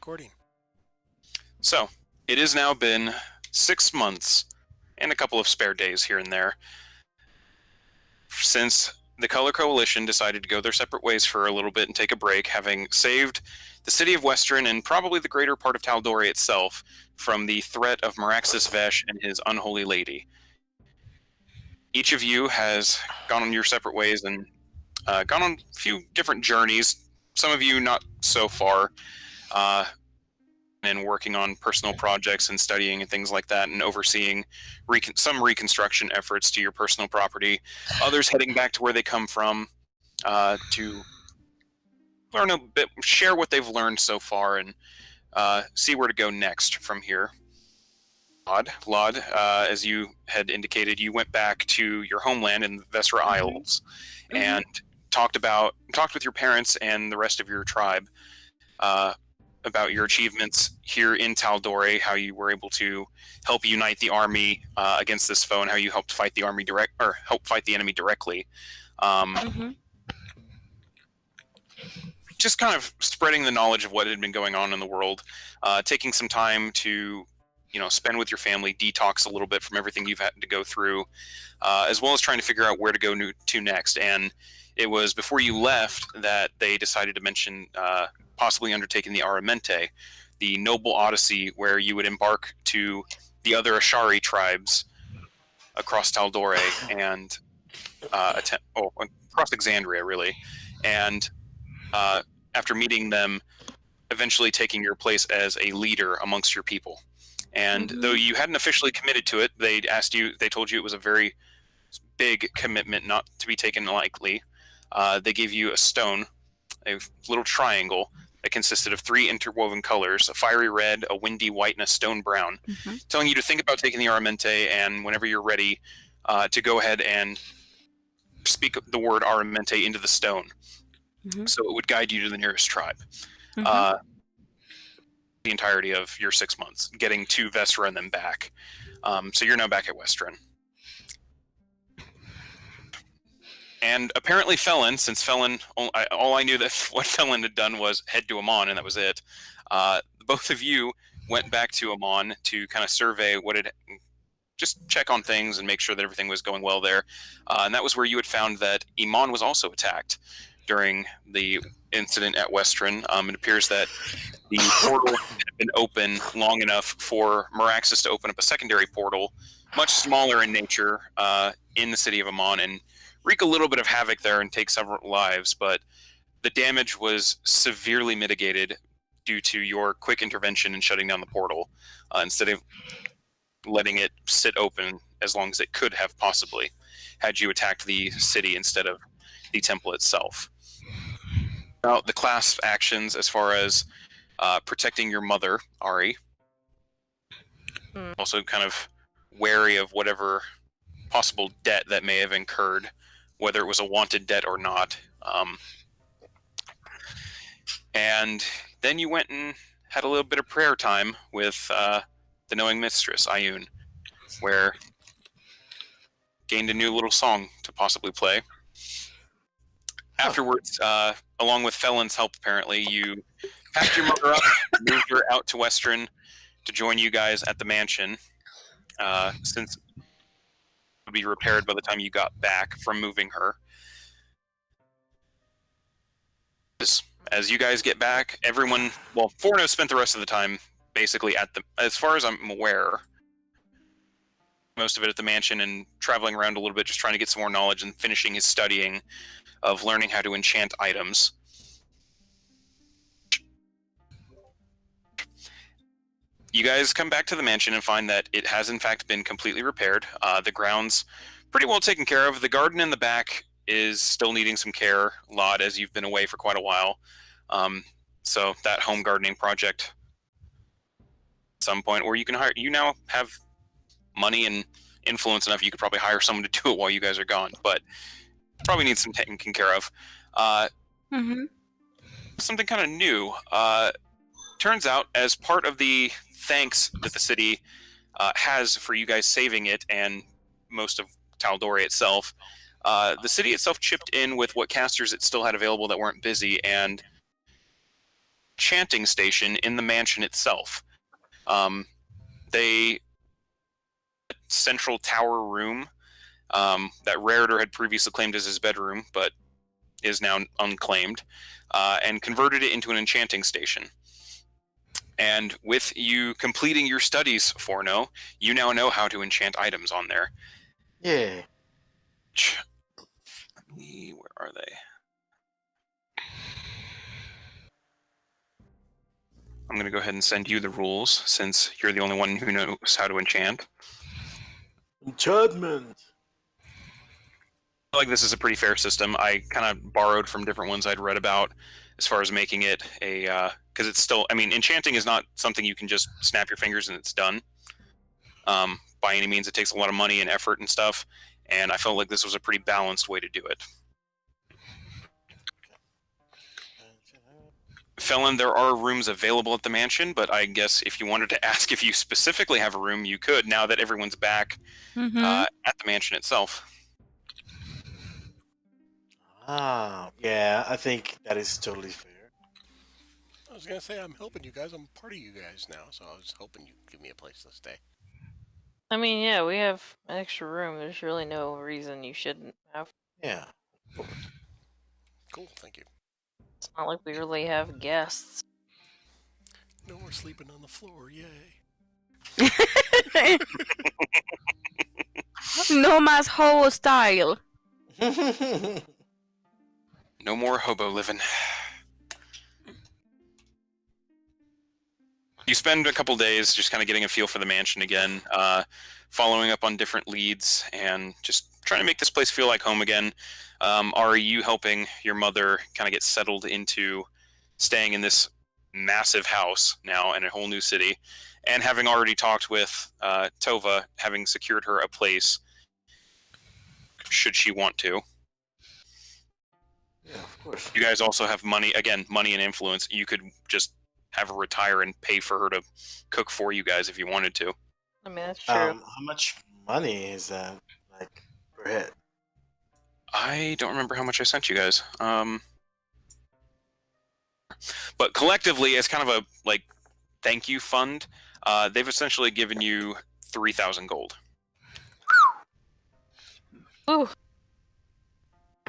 recording. So, it has now been 6 months and a couple of spare days here and there since the Color Coalition decided to go their separate ways for a little bit and take a break, having saved the city of Western and probably the greater part of Tal'Dorei itself from the threat of Maraxus Vesh and his unholy lady. Each of you has gone on your separate ways and gone on a few different journeys, some of you not so far, and working on personal projects and studying and things like that and overseeing some reconstruction efforts to your personal property. Others heading back to where they come from to learn a bit, share what they've learned so far, and see where to go next from here. Lod, as you had indicated, you went back to your homeland in the Vesra Isles and talked with your parents and the rest of your tribe about your achievements here in Tal'Dorei, how you were able to help unite the army against this foe, and how you helped fight the army help fight the enemy directly. Just kind of spreading the knowledge of what had been going on in the world, taking some time to spend with your family, detox a little bit from everything you've had to go through, as well as trying to figure out where to go to next. And it was before you left that they decided to mention possibly undertaking the Aramente, the noble odyssey where you would embark to the other Ashari tribes across Tal'Dorei and across Exandria, really. And after meeting them, eventually taking your place as a leader amongst your people. And though you hadn't officially committed to it, they told you it was a very big commitment, not to be taken lightly. They gave you a stone, a little triangle that consisted of 3 interwoven colors: a fiery red, a windy white, and a stone brown, telling you to think about taking the Aramente, and whenever you're ready, to go ahead and speak the word Aramente into the stone, so it would guide you to the nearest tribe. The entirety of your 6 months, getting to Vesra and then back. So you're now back at Western. And apparently Felon, since Felon, all I knew that what Felon had done was head to Amon, and that was it. Both of you went back to Amon to kind of survey just check on things and make sure that everything was going well there. And that was where you had found that Amon was also attacked during the incident at Western. It appears that the portal had been open long enough for Maraxus to open up a secondary portal, much smaller in nature, in the city of Amon, and wreak a little bit of havoc there and take several lives, but the damage was severely mitigated due to your quick intervention in shutting down the portal, instead of letting it sit open as long as it could have possibly, had you attacked the city instead of the temple itself. Now, the class actions as far as protecting your mother, Ari, also kind of wary of whatever possible debt that may have incurred, whether it was a wanted debt or not. And then you went and had a little bit of prayer time with the knowing mistress, Ayun, where gained a new little song to possibly play. Afterwards, along with Felon's help, apparently, you packed your mother up, moved her out to Western to join you guys at the mansion, since would be repaired by the time you got back from moving her. As you guys get back, Forno spent the rest of the time basically as far as I'm aware, most of it at the mansion and traveling around a little bit, just trying to get some more knowledge and finishing his studying of learning how to enchant items. You guys come back to the mansion and find that it has in fact been completely repaired. The grounds pretty well taken care of. The garden in the back is still needing some care, Lod, as you've been away for quite a while. So that home gardening project, at some point where you now have money and influence enough, you could probably hire someone to do it while you guys are gone, but probably needs some taken care of. Something kind of new. Turns out, as part of the thanks that the city has for you guys saving it and most of Tal'Dorei itself, the city itself chipped in with what casters it still had available that weren't busy, and enchanting station in the mansion itself. They central tower room that Raritor had previously claimed as his bedroom, but is now unclaimed, and converted it into an enchanting station. And with you completing your studies, Forno, you now know how to enchant items on there. Yeah. Where are they? I'm going to go ahead and send you the rules, since you're the only one who knows how to enchant. Enchantment. I feel like this is a pretty fair system. I kind of borrowed from different ones I'd read about as far as making it a... because it's still... I mean, enchanting is not something you can just snap your fingers and it's done. By any means, it takes a lot of money and effort and stuff, and I felt like this was a pretty balanced way to do it. Felon, there are rooms available at the mansion, but I guess if you wanted to ask if you specifically have a room, you could, now that everyone's back at the mansion itself. Yeah, I think that is totally fair. I was going to say, I'm helping you guys. I'm part of you guys now, so I was hoping you'd give me a place to stay. I mean, yeah, we have an extra room. There's really no reason you shouldn't have. Yeah. Cool, thank you. It's not like we really have guests. No more sleeping on the floor, yay. No más hobo style. No more hobo living. You spend a couple days just kind of getting a feel for the mansion again, following up on different leads, and just trying to make this place feel like home again. Are you helping your mother kind of get settled into staying in this massive house now in a whole new city, and having already talked with Tova, having secured her a place should she want to? Yeah, of course. You guys also have money, again, money and influence. You could just have her retire and pay for her to cook for you guys if you wanted to. I mean, that's true. How much money is that, like, per head? I don't remember how much I sent you guys. But collectively, as kind of a, like, thank you fund, they've essentially given you 3,000 gold. Ooh.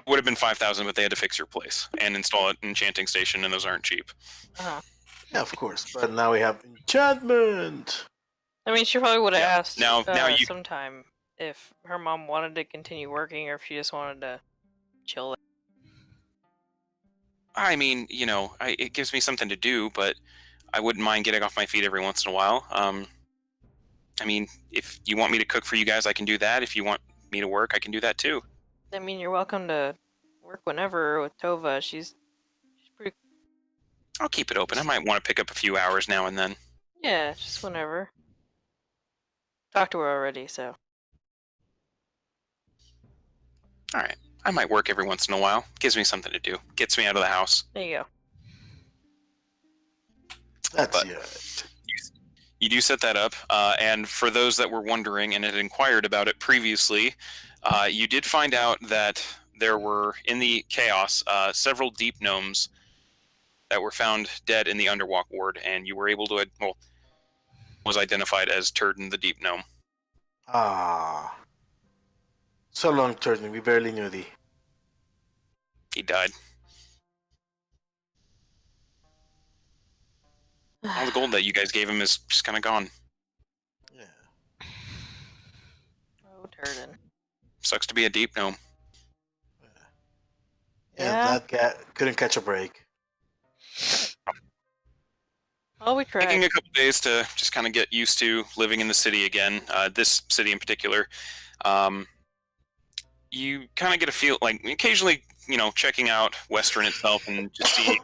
Would have been 5,000, but they had to fix your place and install an enchanting station, and those aren't cheap. Uh-huh. Yeah, of course. But now we have enchantment. I mean, she probably would have asked Now you sometime if her mom wanted to continue working or if she just wanted to chill. I mean, you know, it gives me something to do, but I wouldn't mind getting off my feet every once in a while. I mean, if you want me to cook for you guys, I can do that. If you want me to work, I can do that too. I mean, you're welcome to work whenever with Tova. She's pretty... I'll keep it open. I might want to pick up a few hours now and then. Yeah, just whenever. Talked to her already, so. Alright. I might work every once in a while. Gives me something to do. Gets me out of the house. There you go. That's But it. you do set that up, and for those that were wondering and had inquired about it previously, you did find out that there were, in the chaos, several deep gnomes that were found dead in the Underwalk ward, and you were able to, well, was identified as Turden the Deep Gnome. Ah. So long, Turden. We barely knew thee. He died. All the gold that you guys gave him is just kind of gone. Yeah. Oh, Turden. Sucks to be a deep gnome. Yeah, that guy couldn't catch a break. Oh, we tried. Taking a couple days to just kind of get used to living in the city again, this city in particular. You kind of get a feel, like, occasionally, you know, checking out Western itself and just seeing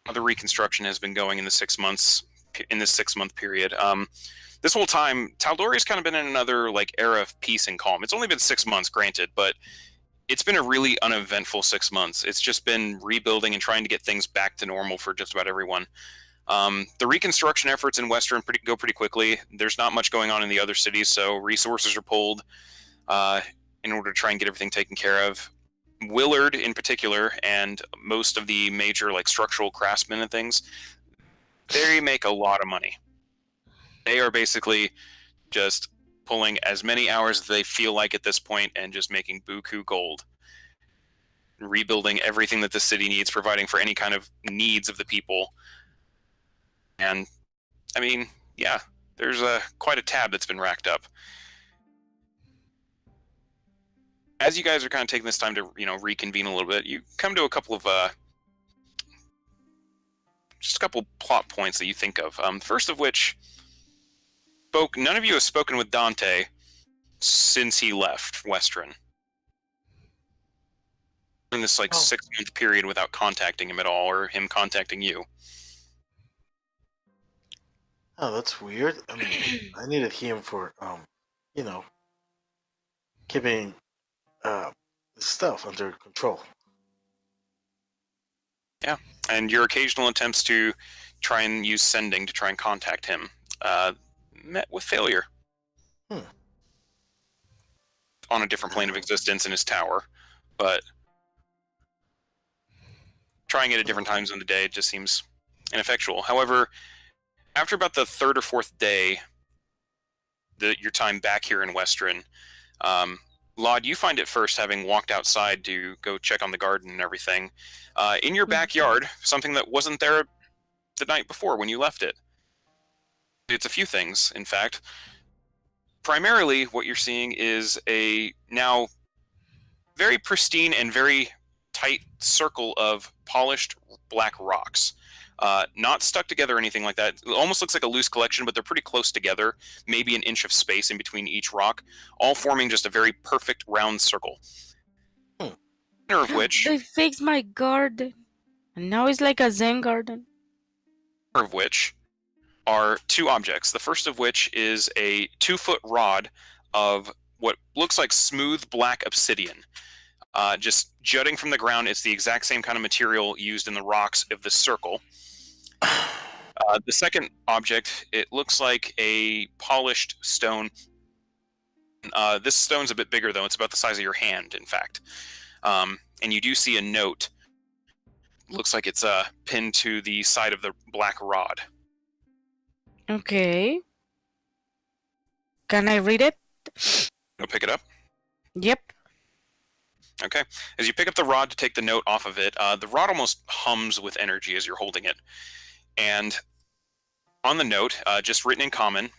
how the reconstruction has been going in the 6 months, in this 6-month period. This whole time, Tal'Dorei has kind of been in another, like, era of peace and calm. It's only been 6 months, granted, but it's been a really uneventful 6 months. It's just been rebuilding and trying to get things back to normal for just about everyone. The reconstruction efforts in Western go pretty quickly. There's not much going on in the other cities, so resources are pulled in order to try and get everything taken care of. Willard in particular, and most of the major like structural craftsmen and things, they make a lot of money. They are basically just pulling as many hours as they feel like at this point and just making buku gold. Rebuilding everything that the city needs, providing for any kind of needs of the people. And I mean, yeah, there's quite a tab that's been racked up. As you guys are kind of taking this time to, reconvene a little bit, you come to a couple of just a couple plot points that you think of. First of which, none of you have spoken with Dante since he left Western. In this 6-month period without contacting him at all, or him contacting you. Oh, that's weird. I mean, I needed him for, keeping stuff under control. Yeah, and your occasional attempts to try and use sending to try and contact him met with failure. On a different plane of existence in his tower, but trying it at different times in the day just seems ineffectual. However, after about the third or fourth day, your time back here in Western, Laud, you find it first, having walked outside to go check on the garden and everything, in your backyard, something that wasn't there the night before when you left it. It's a few things, in fact. Primarily, what you're seeing is a now very pristine and very tight circle of polished black rocks. Not stuck together or anything like that. It almost looks like a loose collection, but they're pretty close together. Maybe an inch of space in between each rock, all forming just a very perfect round circle. Center of which They fixed my garden, and now it's like a Zen garden. Of which are two objects. The first of which is a 2-foot rod of what looks like smooth black obsidian. Just jutting from the ground. It's the exact same kind of material used in the rocks of the circle. The second object, it looks like a polished stone. This stone's a bit bigger, though. It's about the size of your hand, in fact. And you do see a note. Looks like it's pinned to the side of the black rod. Okay. Can I read it? You'll pick it up? Yep. Okay. As you pick up the rod to take the note off of it, the rod almost hums with energy as you're holding it. And on the note, just written in common,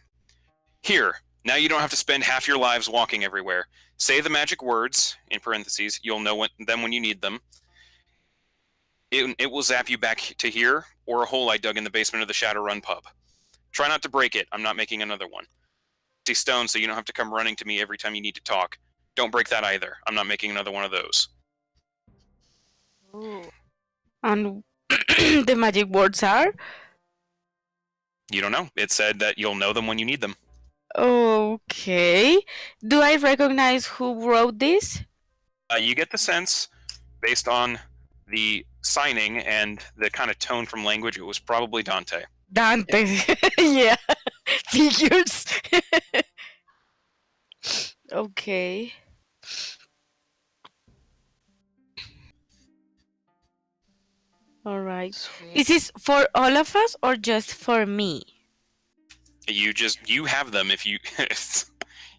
"Here, now you don't have to spend half your lives walking everywhere. Say the magic words, in parentheses, you'll know them when you need them. It will zap you back to here, or a hole I dug in the basement of the Shadowrun pub. Try not to break it. I'm not making another one. See stone so you don't have to come running to me every time you need to talk. Don't break that either. I'm not making another one of those." Ooh. And the magic words are? You don't know. It said that you'll know them when you need them. Okay. Do I recognize who wrote this? You get the sense, based on the signing and the kind of tone from language, it was probably Dante. Dante. Yeah. Figures. Okay. All right. Sweet. Is this for all of us or just for me? You have them. If you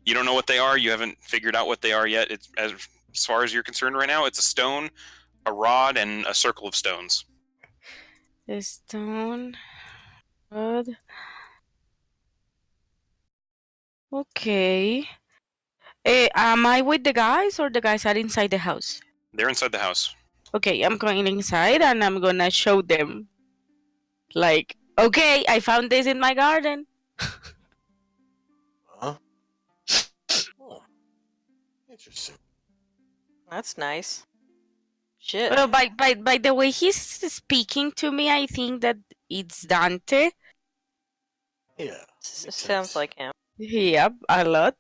you don't know what they are, you haven't figured out what they are yet. It's as far as you're concerned right now, it's a stone, a rod, and a circle of stones. The stone. Rod. Okay. Am I with the guys or the guys are inside the house? They're inside the house. Okay, I'm going inside and I'm gonna show them. Like, okay, I found this in my garden. Huh? Oh, interesting. That's nice. Shit. Well, by the way he's speaking to me, I think that it's Dante. Yeah. Sounds sense. like him. Yep, a lot.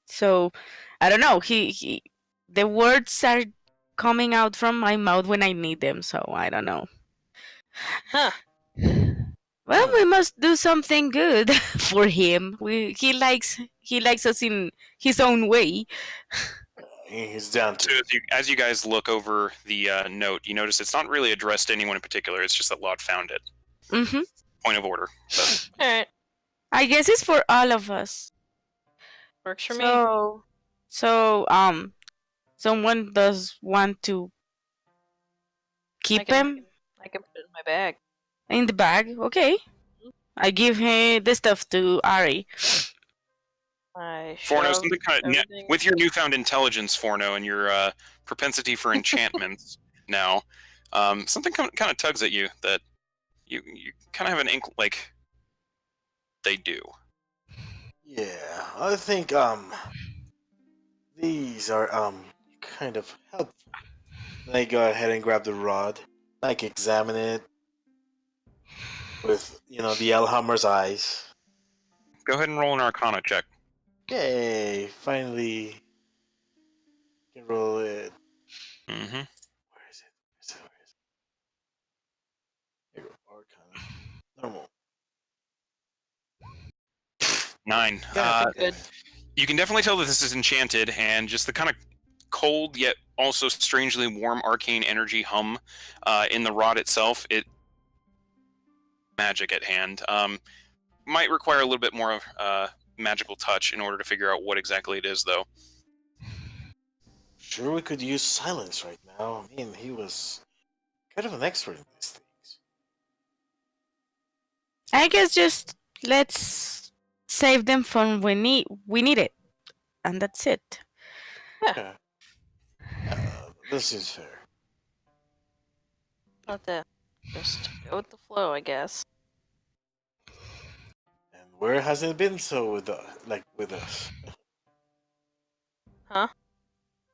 So, I don't know. He the words are coming out from my mouth when I need them. So I don't know. Huh. Well, we must do something good for him. He likes us in his own way. He's down to So it. as you guys look over the note, you notice it's not really addressed to anyone in particular. It's just that Laud found it. Mm-hmm. Point of order. But Alright, I guess it's for all of us. works for me. So, someone does want to keep him I can put it in my bag. in the bag. Okay. I give him the stuff to Ari. I Forno, shove something kind of everything. with your newfound intelligence, Forno, and your propensity for enchantments now, something kind of tugs at you that you kind of have an like they do. Yeah, I think these are kind of helpful. Then I go ahead and grab the rod, like examine it with the Elhammer's eyes. Go ahead and roll an Arcana check. Yay! Finally, can roll it. Mm-hmm. Where is it? Where is it? Here we go. Arcana. Normal. 9. God, good. You can definitely tell that this is enchanted, and just the kind of cold yet also strangely warm arcane energy hum in the rod itself. It magic at hand. Might require a little bit more magical touch in order to figure out what exactly it is, though. Sure, we could use silence right now. I mean, he was kind of an expert in these things. I guess just let's save them from when we need it, and that's it. Yeah. This is fair. Not that. Just go with the flow, I guess. And where has it been so with with us? Huh?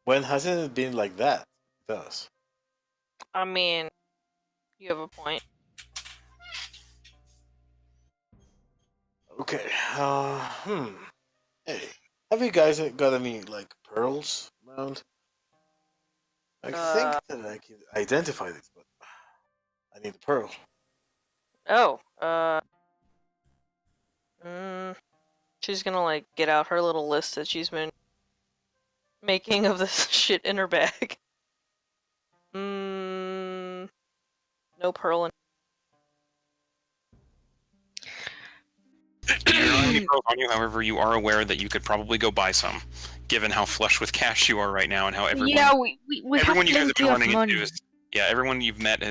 When hasn't it been like that with us? I mean, you have a point. Okay. Hey, have you guys got any pearls around? I think that I can identify this, but I need a pearl. Oh, she's gonna get out her little list that she's been making of this shit in her bag. No pearl in. You don't have any pearls on you, however, you are aware that you could probably go buy some, given how flush with cash you are right now and how everyone. Yeah, we have everyone you guys have plenty been of running money. into is, yeah, everyone you've met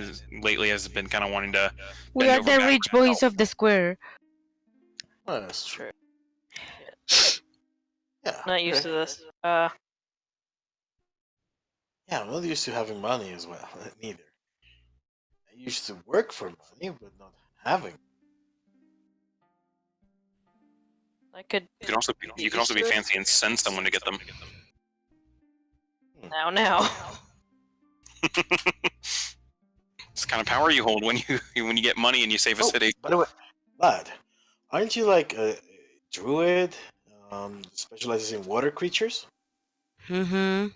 lately has been kind of wanting to. We bend are over the backward rich and boys help. of the square. Oh, that's true. Yeah. Not used to okay. this. Yeah, I'm not used to having money as well. Neither. I used to work for money, but not having. I could. You can also be fancy and send someone to get them. Now. It's the kind of power you hold when you get money and you save a city. By the way, lad, aren't you like a druid? Specializes in water creatures. Mm-hmm.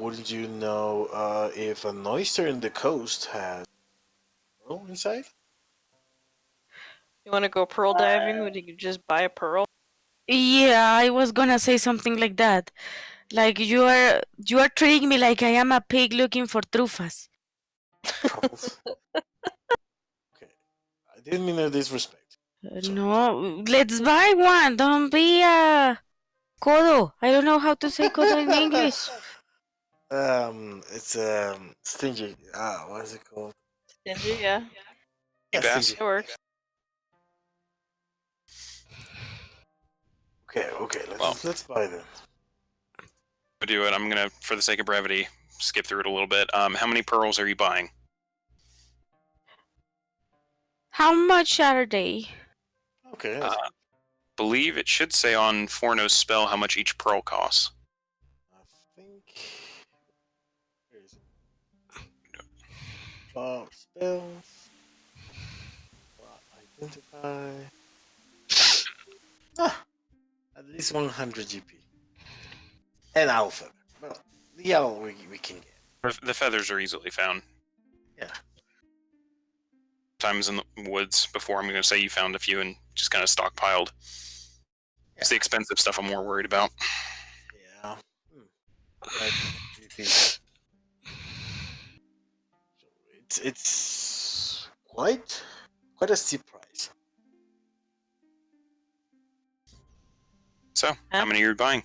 Wouldn't you know if an oyster in the coast has pearl inside? You want to go pearl diving? Would you just buy a pearl? Yeah, I was gonna say something like that. Like you are treating me like I am a pig looking for trufas. Truffles. Okay, I didn't mean no disrespect. Sorry. No, let's buy one. Don't be a codo. I don't know how to say codo in English. It's stingy. What is it called? Stingy, yeah. Yeah, Bass. stingy. It works. Okay. Well. Let's buy them. To do it, I'm gonna, for the sake of brevity, skip through it a little bit. How many pearls are you buying? How much are they? Okay. Believe it should say on Forno's spell how much each pearl costs. I think. Where is it? Spells. Identify. At least 100 GP. And owl feather. Well, the owl we can get. The feathers are easily found. Yeah. Times in the woods before, I'm going to say you found a few and just kind of stockpiled. It's the expensive stuff I'm more worried about. Yeah. Right. GP. So it's quite a steep price. So, how many are you buying?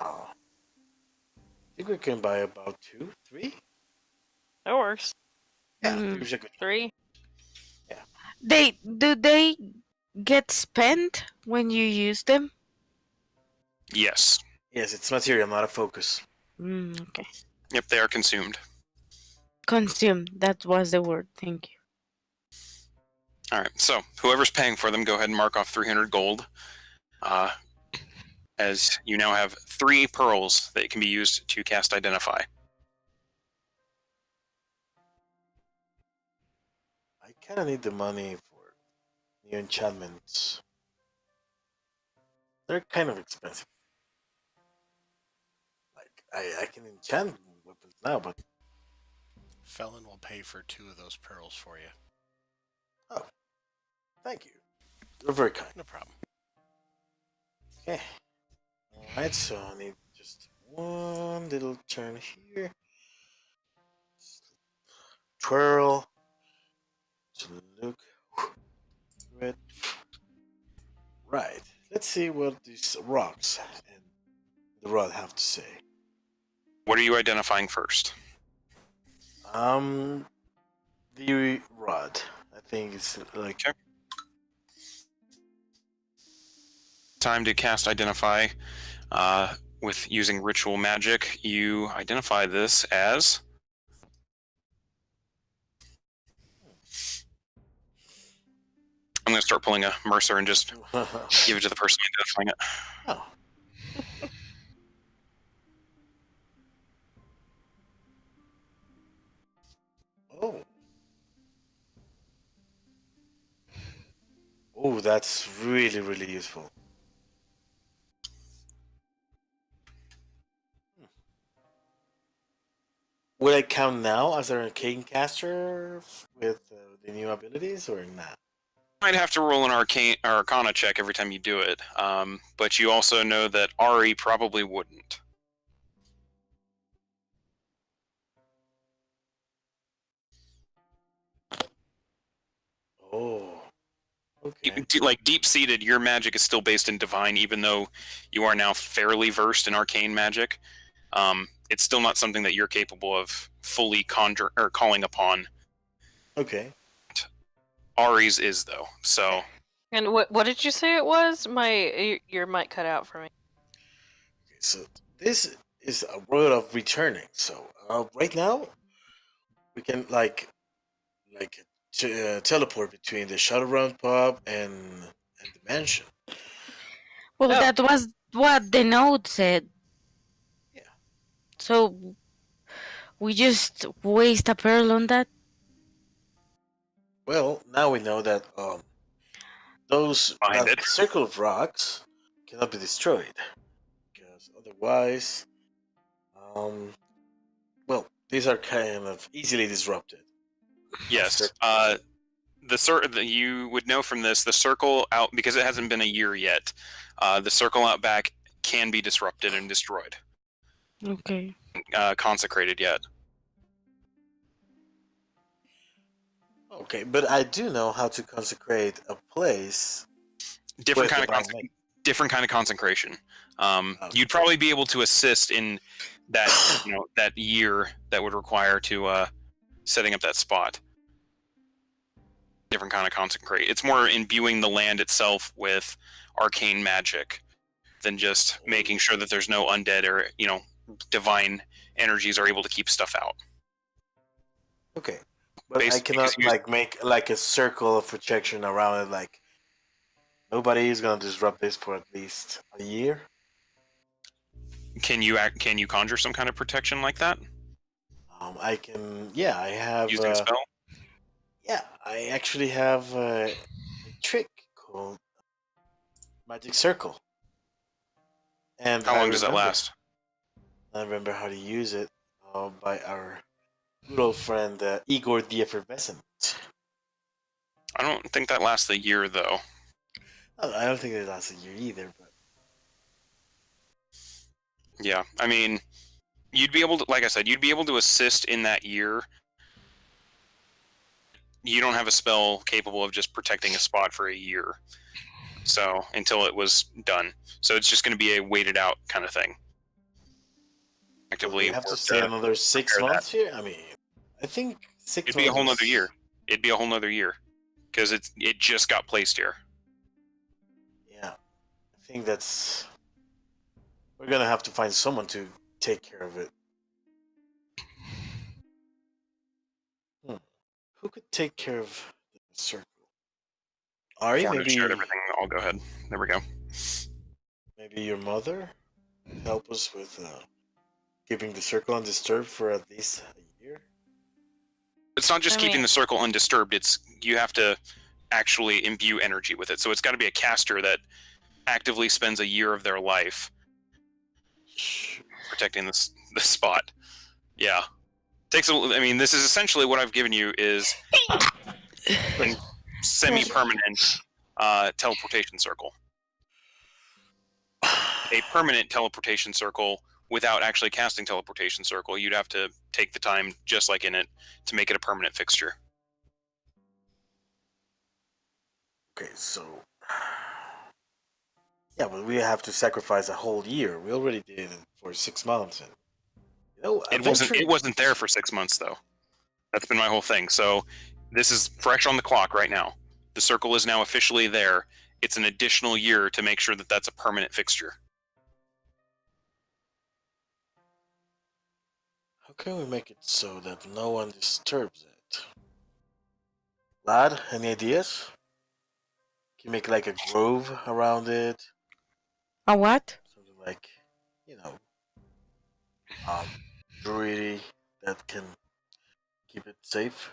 Oh, I think we can buy about 2, 3. That works. Yeah, Mm. 3 is a good. 3. They get spent when you use them? Yes. Yes, it's material, not a focus. Okay. Yep, they are consumed. Consume. That was the word. Thank you. All right, so whoever's paying for them, go ahead and mark off 300 gold. As you now have 3 pearls that can be used to cast Identify. I kind of need the money for new enchantments. They're kind of expensive. Like I can enchant weapons now, but Felon will pay for 2 of those pearls for you. oh, thank you. You're very kind. No problem. Okay. Alright, so I need just one little turn here. Twirl. To look. Red. Right. Let's see what these rocks and the rod have to say. What are you identifying first? The rod. I think it's like. Okay. Time to cast Identify. With using ritual magic, you identify this as... I'm going to start pulling a Mercer and just give it to the person identifying it. Oh. Oh. Oh, that's really, really useful. Will I count now as an arcane caster with the new abilities or not? Might have to roll an Arcana check every time you do it, but you also know that Ari probably wouldn't. Oh. Okay. Like deep-seated, your magic is still based in Divine, even though you are now fairly versed in arcane magic. It's still not something that you're capable of fully conjure or calling upon. Okay. Ari's is though, so And what did you say it was? Your mic cut out for me. Okay, so this is a world of returning. So right now we can teleport between the Shadowrun pub and the mansion. Well, Oh. that was what the note said. Yeah. So we just waste a pearl on that? Well, now we know that Find that it. circle of rocks cannot be destroyed because otherwise, well, these are kind of easily disrupted. Yes. You would know from this, the circle out, because it hasn't been a year yet, the circle out back can be disrupted and destroyed. Okay. Consecrated yet. Okay, but I do know how to consecrate a place. Different with kind of divine light. different kind of consecration. Okay. You'd probably be able to assist in that that year that would require to setting up that spot. Different kind of consecrate. It's more imbuing the land itself with arcane magic than just making sure that there's no undead or divine energies are able to keep stuff out. Okay, but I Basically, cannot because make like a circle of protection around it. Like nobody is gonna disrupt this for at least a year. Can you conjure some kind of protection like that I can. Yeah, I have. using a spell? Yeah, I actually have a trick called Magic Circle, and How long does that last? I remember how to use it by our good old friend Igor the Effervescent. I don't think that lasts a year though. I don't think it lasts a year either, but Yeah, I mean, you'd be able to, like I said, you'd be able to assist in that year. You don't have a spell capable of just protecting a spot for a year. So, until it was done. So it's just going to be a waited out kind of thing. do we Actively have to work stay to another 6 prepare that. months here? I mean, I think 6 It'd be a months whole nother was- year. It'd be a whole nother year. Because it just got placed here. Yeah, I think that's. We're gonna have to find someone to take care of it. Who could take care of the circle? Ari, Forn just shared maybe. everything. I'll go ahead. There we go. Maybe your mother help us with keeping the circle undisturbed for at least a year. It's not just I keeping mean- the circle undisturbed. It's you have to actually imbue energy with it. So it's got to be a caster that actively spends a year of their life protecting this spot. Yeah, takes a. I mean, this is essentially what I've given you is a semi-permanent teleportation circle. A permanent teleportation circle without actually casting teleportation circle, you'd have to take the time, just like in it, to make it a permanent fixture. Okay, so. Yeah, but we have to sacrifice a whole year. We already did it for 6 months, and It wasn't there for 6 months though. That's been my whole thing. So this is fresh on the clock right now. The circle is now officially there. It's an additional year to make sure that that's a permanent fixture. How can we make it so that no one disturbs it? Lad, any ideas? Can you make like a grove around it? A what? Something like, you know, druidy that can keep it safe?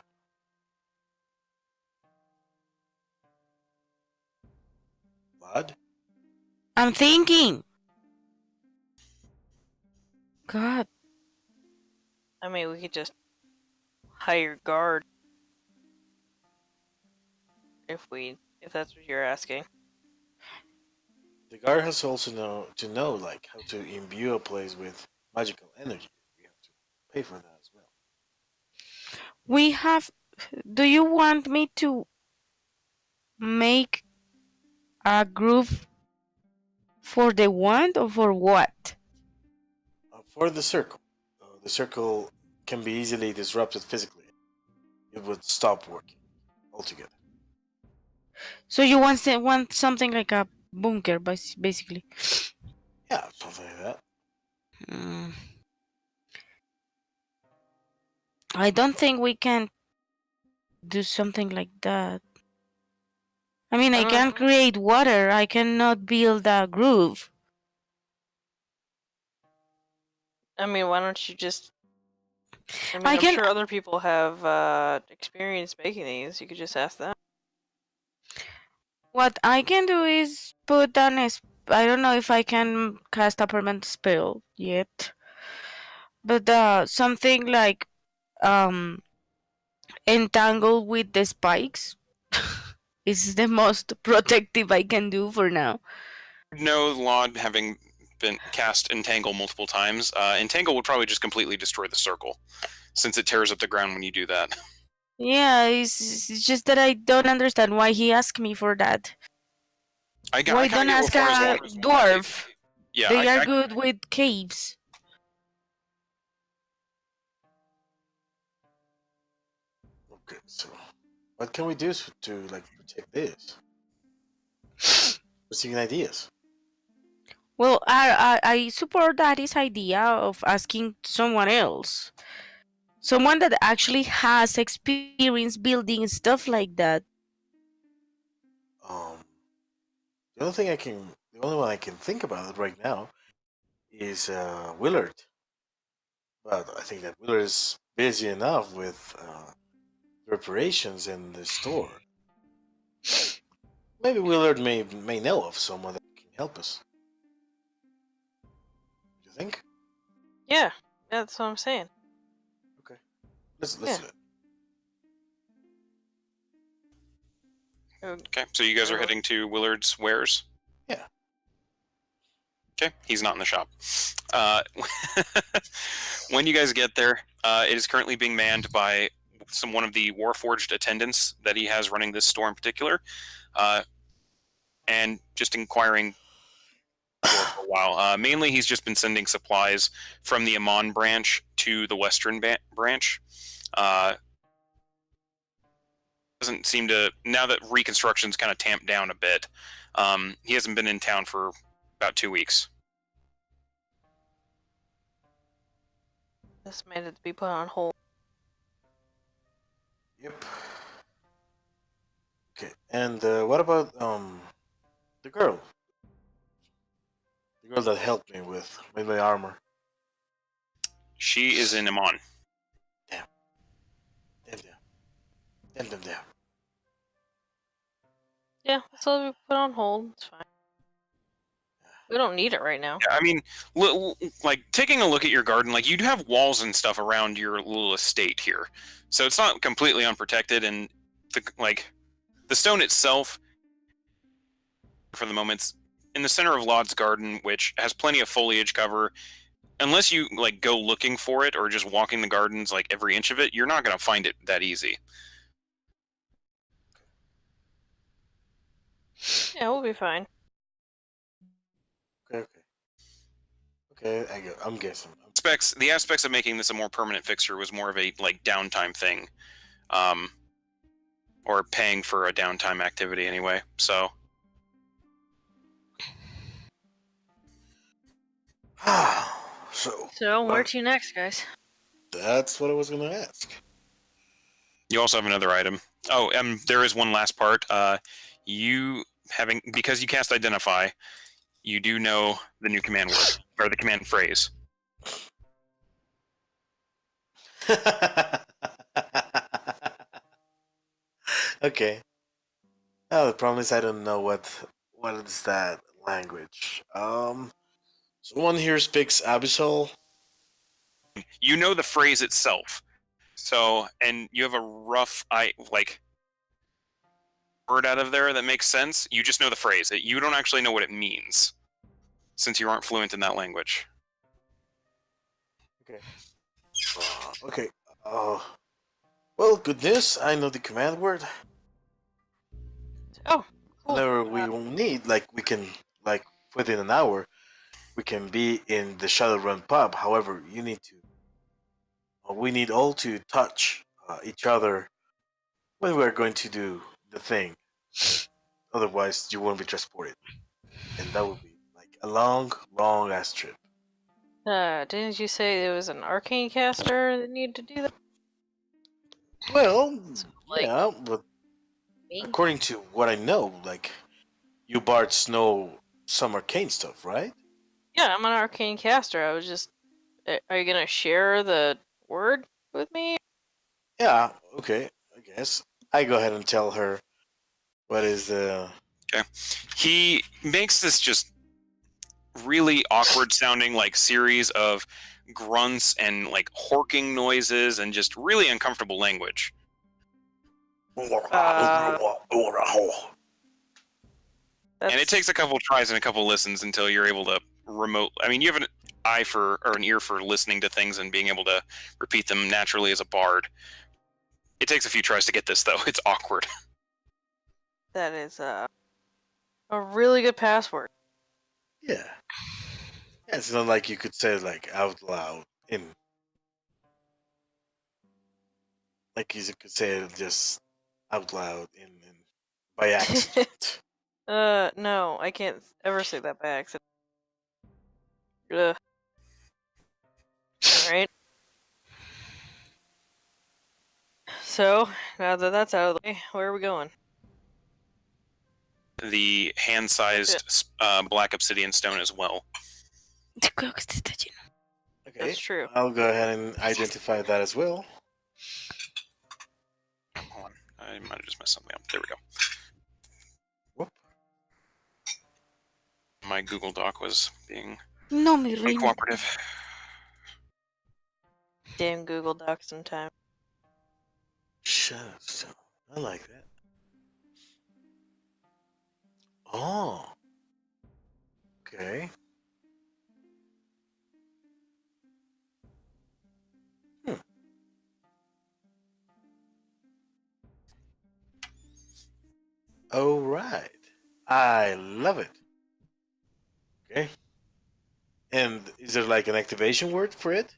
Lad? I'm thinking. God. I mean, we could just hire guard if that's what you're asking. The guard has also to know like how to imbue a place with magical energy. We have to pay for that as well. We have. Do you want me to make a groove for the wand or for what? For the circle can be easily disrupted physically. It would stop working altogether. So you want something like a bunker, basically. Yeah, something like that. Mm. I don't think we can do something like that. I mean, I can create water. I cannot build a groove. I mean, why don't you just? I mean, I I'm can- sure other people have experience making these. You could just ask them. What I can do is put I don't know if I can cast a permanent spell yet, but something like entangle with the spikes is the most protective I can do for now. No Laud having been cast Entangle multiple times, Entangle would probably just completely destroy the circle, since it tears up the ground when you do that. Yeah, it's just that I don't understand why he asked me for that. Why don't ask a dwarf? Yeah, They are good with caves. Okay, so what can we do to like protect this? What's your ideas? Well, I support Daddy's idea of asking someone else. Someone that actually has experience building stuff like that. The only one I can think about right now is Willard. But I think that Willard is busy enough with reparations in the store. Maybe Willard may know of someone that can help us. Do you think? Yeah, that's what I'm saying. Okay, let's do it. Okay, so you guys are heading to Willard's Wares? Yeah. Okay, he's not in the shop. When you guys get there, it is currently being manned by one of the Warforged attendants that he has running this store in particular, and just inquiring for a while. Mainly, he's just been sending supplies from the Amon branch to the Western branch. Doesn't seem to, now that reconstruction's kind of tamped down a bit. He hasn't been in town for about 2 weeks. This made it to be put on hold. Yep. Okay. And what about the girl? The girl that helped me with my armor. She is in Amon. Damn. Yeah, so we put on hold. It's fine. We don't need it right now. Yeah, I mean, like taking a look at your garden, like you do have walls and stuff around your little estate here, so it's not completely unprotected. And the stone itself, for the moment, in the center of Laud's garden, which has plenty of foliage cover. Unless you like go looking for it or just walking the gardens like every inch of it, you're not going to find it that easy. Yeah, we'll be fine. Okay. I'm guessing. The aspects of making this a more permanent fixture was more of a like downtime thing, or paying for a downtime activity anyway. So So where to next, guys? That's what I was gonna ask. you also have another item. Oh, there is one last part. Because you cast Identify, you do know the new command word or the command phrase. Okay. Oh, the problem is I don't know what is that language. Someone here speaks Abyssal. You know the phrase itself. So, and you have a rough word out of there that makes sense. You just know the phrase. You don't actually know what it means, since you aren't fluent in that language. Okay. Okay. Well, good news. I know the command word. Oh, cool. Whenever we will need, like, we can, like, within an hour, we can be in the Shadowrun pub. However, we need all to touch each other when we're going to do the thing. Otherwise, you won't be transported, and that would be like a long, long ass trip. Didn't you say there was an arcane caster that needed to do that? Well, like, yeah, but Me? according to what I know, like, you bards know some arcane stuff, right? Yeah, I'm an arcane caster. I was just. Are you gonna share the word with me? Yeah, okay, I guess. I go ahead and tell her what is the. Okay. He makes this just really awkward sounding like series of grunts and like horking noises and just really uncomfortable language. And it takes a couple tries and a couple listens until you're able to I mean, you have an eye for, or an ear for listening to things and being able to repeat them naturally as a bard. It takes a few tries to get this, though. It's awkward. That is a really good password. Yeah. It's not like you could say it like out loud like you could say it just out loud by accident. No, I can't ever say that by accident. Ugh. Alright. So, now that that's out of the way, where are we going? The hand-sized black obsidian stone as well. Okay, That's true. I'll go ahead and identify that as well. Hold on. I might have just messed something up. There we go. Whoop. My Google Doc was being No, mi reina. uncooperative. Damn Google Docs sometime. Shut up, son. I like that. Oh, okay. Hmm. All right. I love it. Okay. And is there like an activation word for it?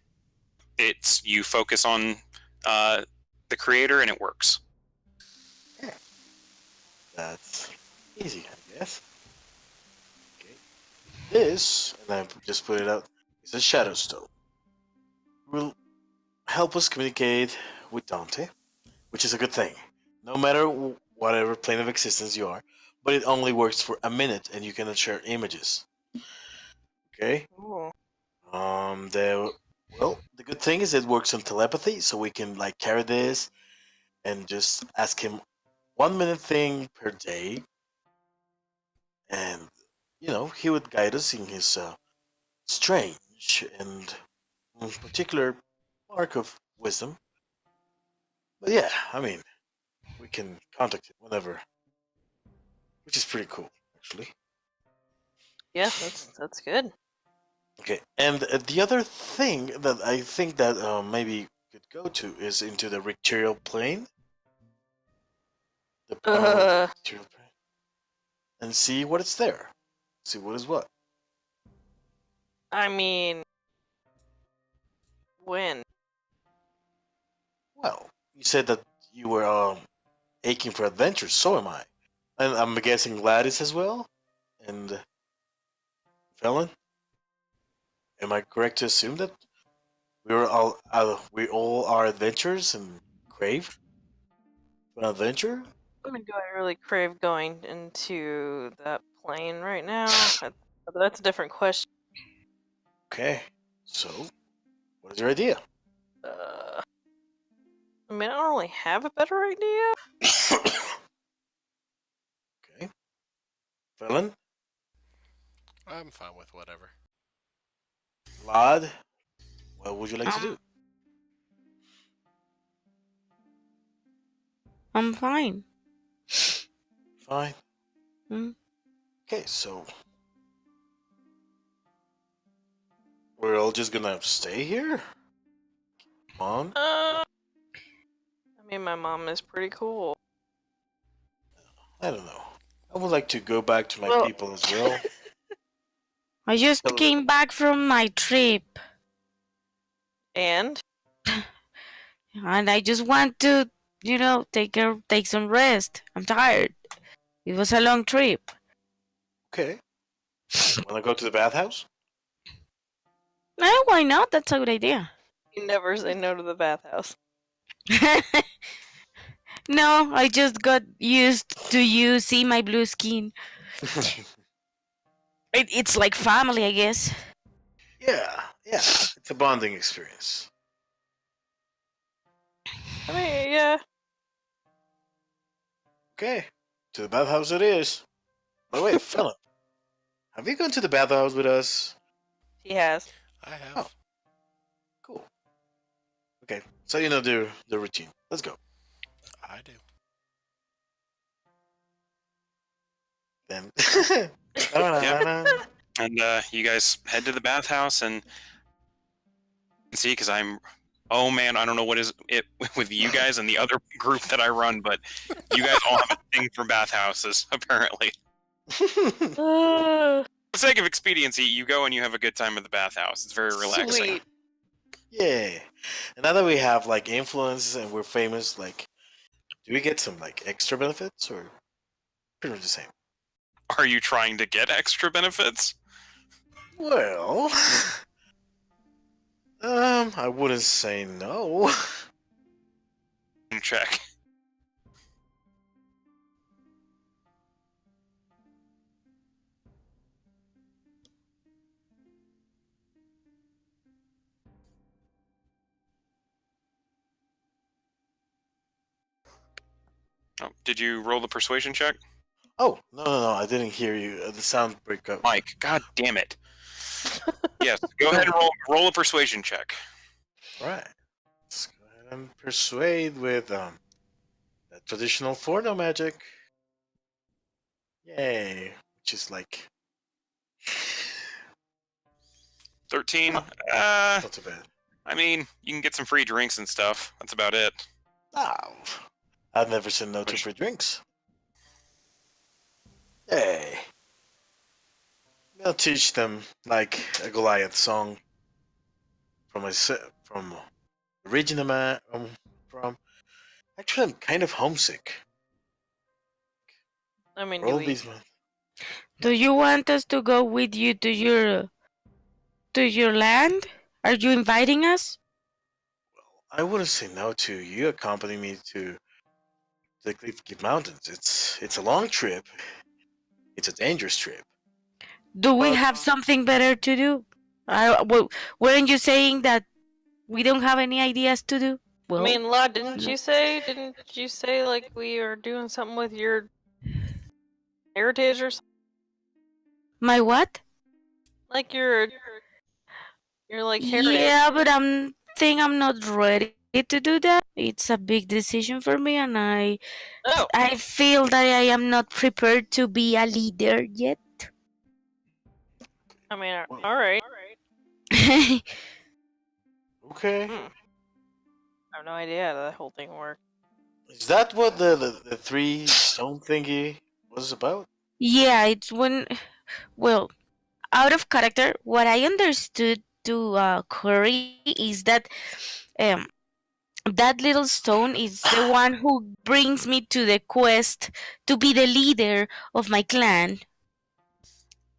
It's you focus on uh, the creator and it works. Yeah. That's easy, I guess. Okay. This, and I just put it out, is a shadow stone. Will help us communicate with Dante, which is a good thing. No matter whatever plane of existence you are, but it only works for a minute, and you cannot share images. Okay. Ooh. The the good thing is it works on telepathy, so we can like carry this and just ask him 1 minute thing per day, and he would guide us in his strange and particular arc of wisdom. But yeah, I mean, we can contact him whenever, which is pretty cool, actually. Yeah, that's good. Okay, and the other thing that I think that maybe could go to is into the material plane, the parallel Uh, material plane, and see what is there. See what is what. I mean, when? Well, you said that you were aching for adventures. So am I, and I'm guessing Gladys as well, and Felon. Am I correct to assume that we all are adventurers and crave for an adventure? I mean, do I really crave going into that plane right now? That's a different question. Okay, so what is your idea? Uh, I mean, I don't really have a better idea. Okay, Felon, I'm fine with whatever. Lod, what would you like to do? I'm fine. Fine. Mm. Okay, so we're all just gonna stay here? Come on. I mean, my mom is pretty cool. I don't know. I would like to go back to my Well, people as well. I just Tell- came back from my trip, and and I just want to, take some rest. I'm tired. It was a long trip. Okay. Wanna go to the bathhouse? No, why not? That's a good idea. you never say no to the bathhouse. No, I just got used to you see my blue skin. It's like family, I guess. yeah. It's a bonding experience. I mean, yeah. Okay. To the bathhouse it is. By the way, Philip, have you gone to the bathhouse with us? He has. I have. Oh. Cool. Okay. So you know the routine. Let's go. I do. Then And you guys head to the bathhouse and see, because oh man, I don't know what is it with you guys and the other group that I run, but you guys all have a thing for bathhouses, apparently. Uh, For the sake of expediency, you go and you have a good time at the bathhouse. It's very relaxing. Sweet. Yeah. And now that we have like influence and we're famous, like, do we get some like extra benefits or pretty much the same? Are you trying to get extra benefits? Well, I wouldn't say no. Check. Oh, did you roll the persuasion check? Oh, no, I didn't hear you. The sound break up. Mike, god damn it. Yes, go ahead and roll a persuasion check. Right. Let's go ahead and persuade with that traditional Forno magic. Yay! Which is like 13. not, Uh, not too bad. I mean, you can get some free drinks and stuff. That's about it. Oh, I've never said no to Which- free drinks. Hey, I'll teach them like a Goliath song from the region I'm from. Actually, I'm kind of homesick. I mean, For do all we? these months. Do you want us to go with you to your land? Are you inviting us? I wouldn't say no to you accompanying me to the Cliff Mountains. It's a long trip. It's a dangerous trip. Do we But have something better to do? Weren't you saying that we don't have any ideas to do? I Well, mean, La, no. didn't you say like we are doing something with your heritage or something? My what? Like your like heritage. Yeah, but I'm not ready to do that. It's a big decision for me, and Oh, I feel that I am not prepared to be a leader yet. I mean, Well, all right. okay. I have no idea how the whole thing works. Is that what the three stone thingy was about? Yeah, it's when, well, out of character, what I understood to Curry is that um, that little stone is the one who brings me to the quest to be the leader of my clan.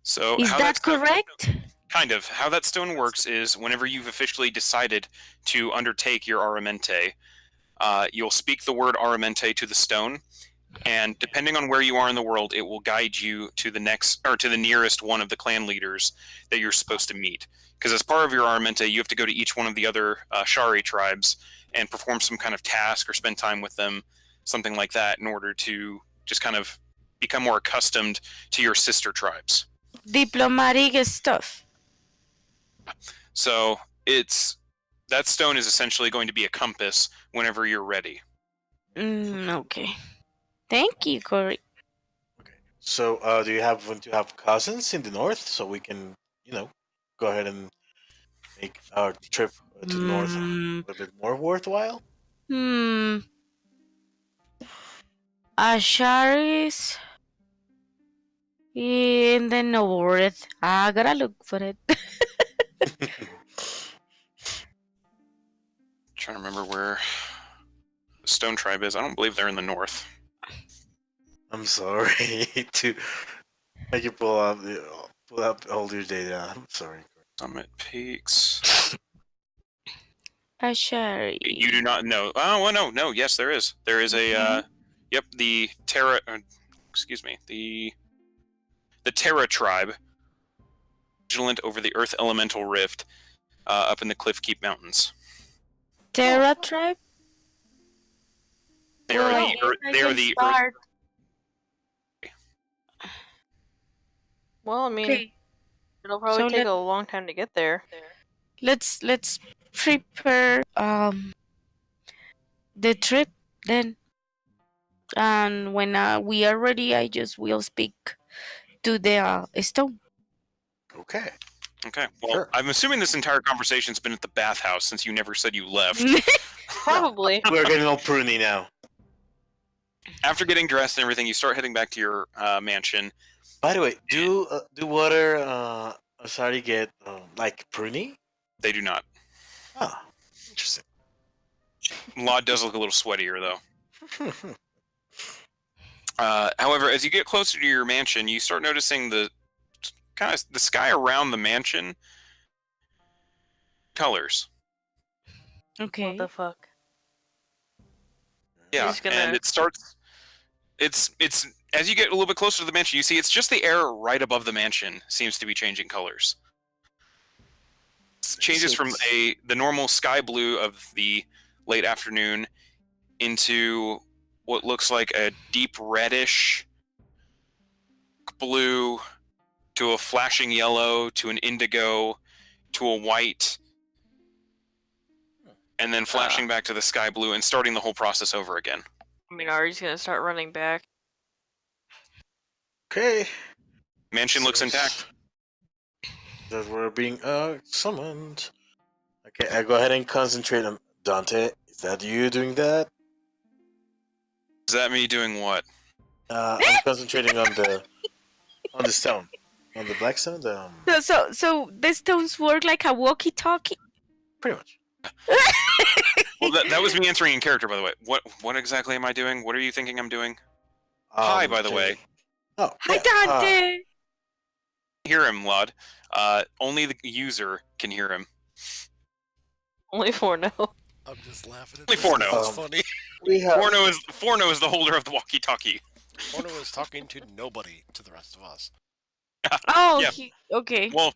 So Is how that that's correct? kind of how that stone works is whenever you've officially decided to undertake your Aramente, you'll speak the word Aramente to the stone, and depending on where you are in the world, it will guide you to the next or to the nearest one of the clan leaders that you're supposed to meet. Because as part of your Aramente, you have to go to each one of the other Shari tribes and perform some kind of task or spend time with them, something like that, in order to just kind of become more accustomed to your sister tribes. Diplomatic stuff. So that stone is essentially going to be a compass whenever you're ready. Okay. Thank you, Corey. Okay. So, do you want to have cousins in the north so we can, go ahead and make our trip to the north a Hmm. little bit more worthwhile? Hmm. Asharis in the north. I gotta look for it. Trying to remember where the Stone Tribe is. I don't believe they're in the north. I'm sorry to make you pull up all your data. I'm sorry. Summit Peaks. Ashari. You do not know. Oh, well, no. Yes, there is. There is a. Yep, the Terra. Excuse me. The Terra Tribe, vigilant over the Earth Elemental Rift, up in the Cliffkeep Mountains. Terra tribe? They Well, are I the. guess I They are can the. start. Well, I mean, Okay. it'll probably So take a long time to get there. let's prepare the trip then. And when we are ready, I just will speak to the stone. Okay. Okay. Well, Sure. I'm assuming this entire conversation's been at the bathhouse since you never said you left. Probably. We're getting all pruny now. After getting dressed and everything, you start heading back to your mansion. By the way, do water Asari get like pruny? They do not. Ah, interesting. Laud does look a little sweatier, though. However, as you get closer to your mansion, you start noticing the sky around the mansion colors. Okay. What the fuck? Yeah, He's gonna- and it starts. It's as you get a little bit closer to the mansion, you see it's just the air right above the mansion seems to be changing colors. It changes from the normal sky blue of the late afternoon into what looks like a deep reddish blue to a flashing yellow to an indigo to a white and then flashing back to the sky blue and starting the whole process over again. I mean, Ari's gonna start running back. Okay. Mansion looks Seems intact. That we're being summoned. Okay, I go ahead and concentrate on Dante. Is that you doing that? Is that me doing what? I'm concentrating on the stone, on the black stone. So the stones work like a walkie-talkie. Pretty much. Well, that was me answering in character, by the way. What exactly am I doing? What are you thinking I'm doing? Hi, by the way. Oh, Hi, yeah, Dante. Hear him, Lod. Only the user can hear him. Only 4 now. I'm just laughing at Only this. four 'cause now. It's funny. we have. Forno is the holder of the walkie-talkie. Forno is talking to nobody, to the rest of us. Oh, Yeah. okay. Well,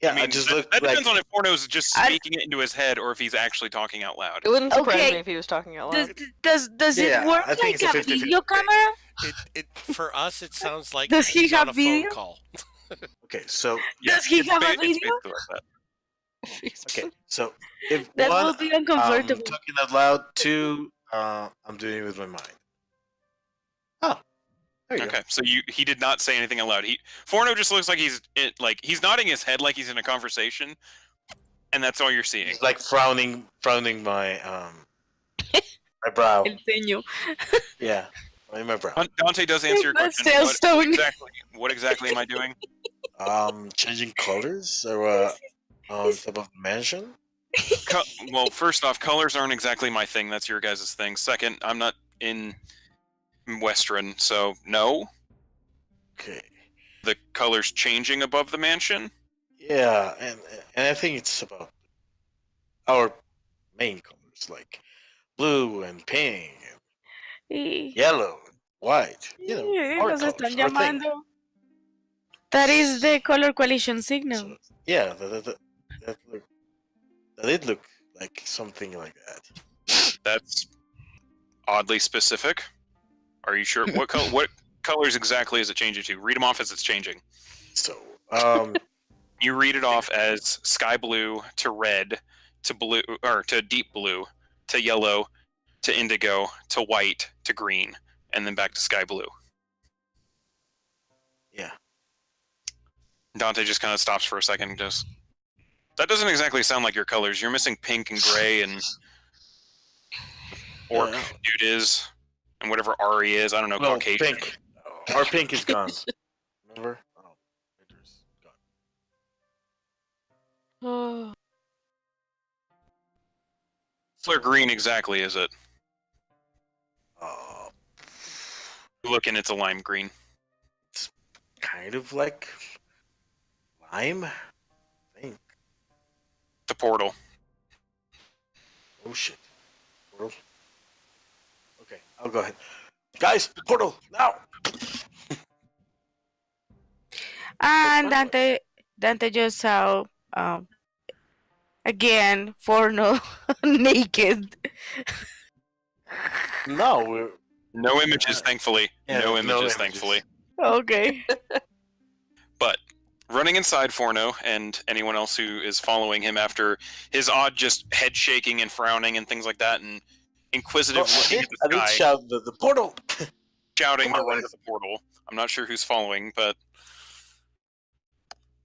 Yeah, I mean, just that looked like. depends on if Forno's just I- speaking it into his head or if he's actually talking out loud. It wouldn't surprise Okay. me if he was talking out Does loud. does Yeah, it work I think like it's a a 50-50 video thing. camera? It for us, it sounds like Does he he's have on a video? phone call. Okay, so Does he it's have a it's video? basically like that. okay, so if That one, will be I'm uncomfortable. talking out loud. Two, I'm doing it with my mind. Oh, there you Okay, so he did not say anything out loud. Forno just looks like he's nodding his head like he's in a conversation, and that's all you're go. seeing. He's like frowning my my brow. El ceño. Yeah, my brow. Dante does answer your That's question. Sailstone. What exactly am I doing? Changing colors or on top of the mansion. Well, first off, colors aren't exactly my thing. That's your guys' thing. Second, I'm not in Western, so no. Okay. The colors changing above the mansion. Yeah, and I think it's about our main colors like blue and pink and Y- yellow and white. You know, our Los están colors, our thing. llamando. That is the color coalition signal. So, yeah, that did look like something like that. That's oddly specific. Are you sure? What colors exactly is it changing to? Read them off as it's changing. So, You read it off as sky blue to red to blue or to deep blue to yellow to indigo to white to green and then back to sky blue. yeah. Dante just kind of stops for a second and goes, that doesn't exactly sound like your colors. You're missing pink and gray and orc Yeah. dude is and whatever Ari is. I don't know, Well, Caucasian. pink. Our pink is gone. Remember? Oh, it's gone. Oh. Color green exactly is it? Uh, Look and it's a lime green. kind of like lime. I think. The portal. Oh shit. Portal. Okay, I'll go ahead. Guys, portal now. And Dante just saw again Forno naked. No, we're No images, thankfully. Yeah, no no images, images. thankfully. Okay. But running inside Forno and anyone else who is following him after his odd just head shaking and frowning and things like that and inquisitive looking at I the did sky, shout the portal. shouting to Come on, run to guys. the portal. I'm not sure who's following, but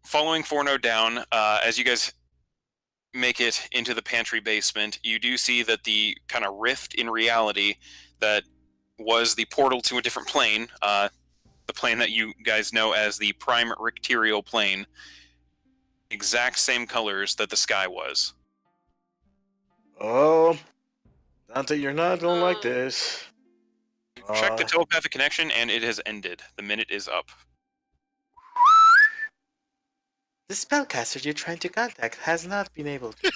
following Forno down, as you guys make it into the pantry basement, you do see that the kind of rift in reality that was the portal to a different plane, the plane that you guys know as the prime ricterial plane, exact same colors that the sky was. Oh, Dante, you're not gonna like this. Check the telepathic connection, and it has ended. The minute is up. The spellcaster you're trying to contact has not been able to.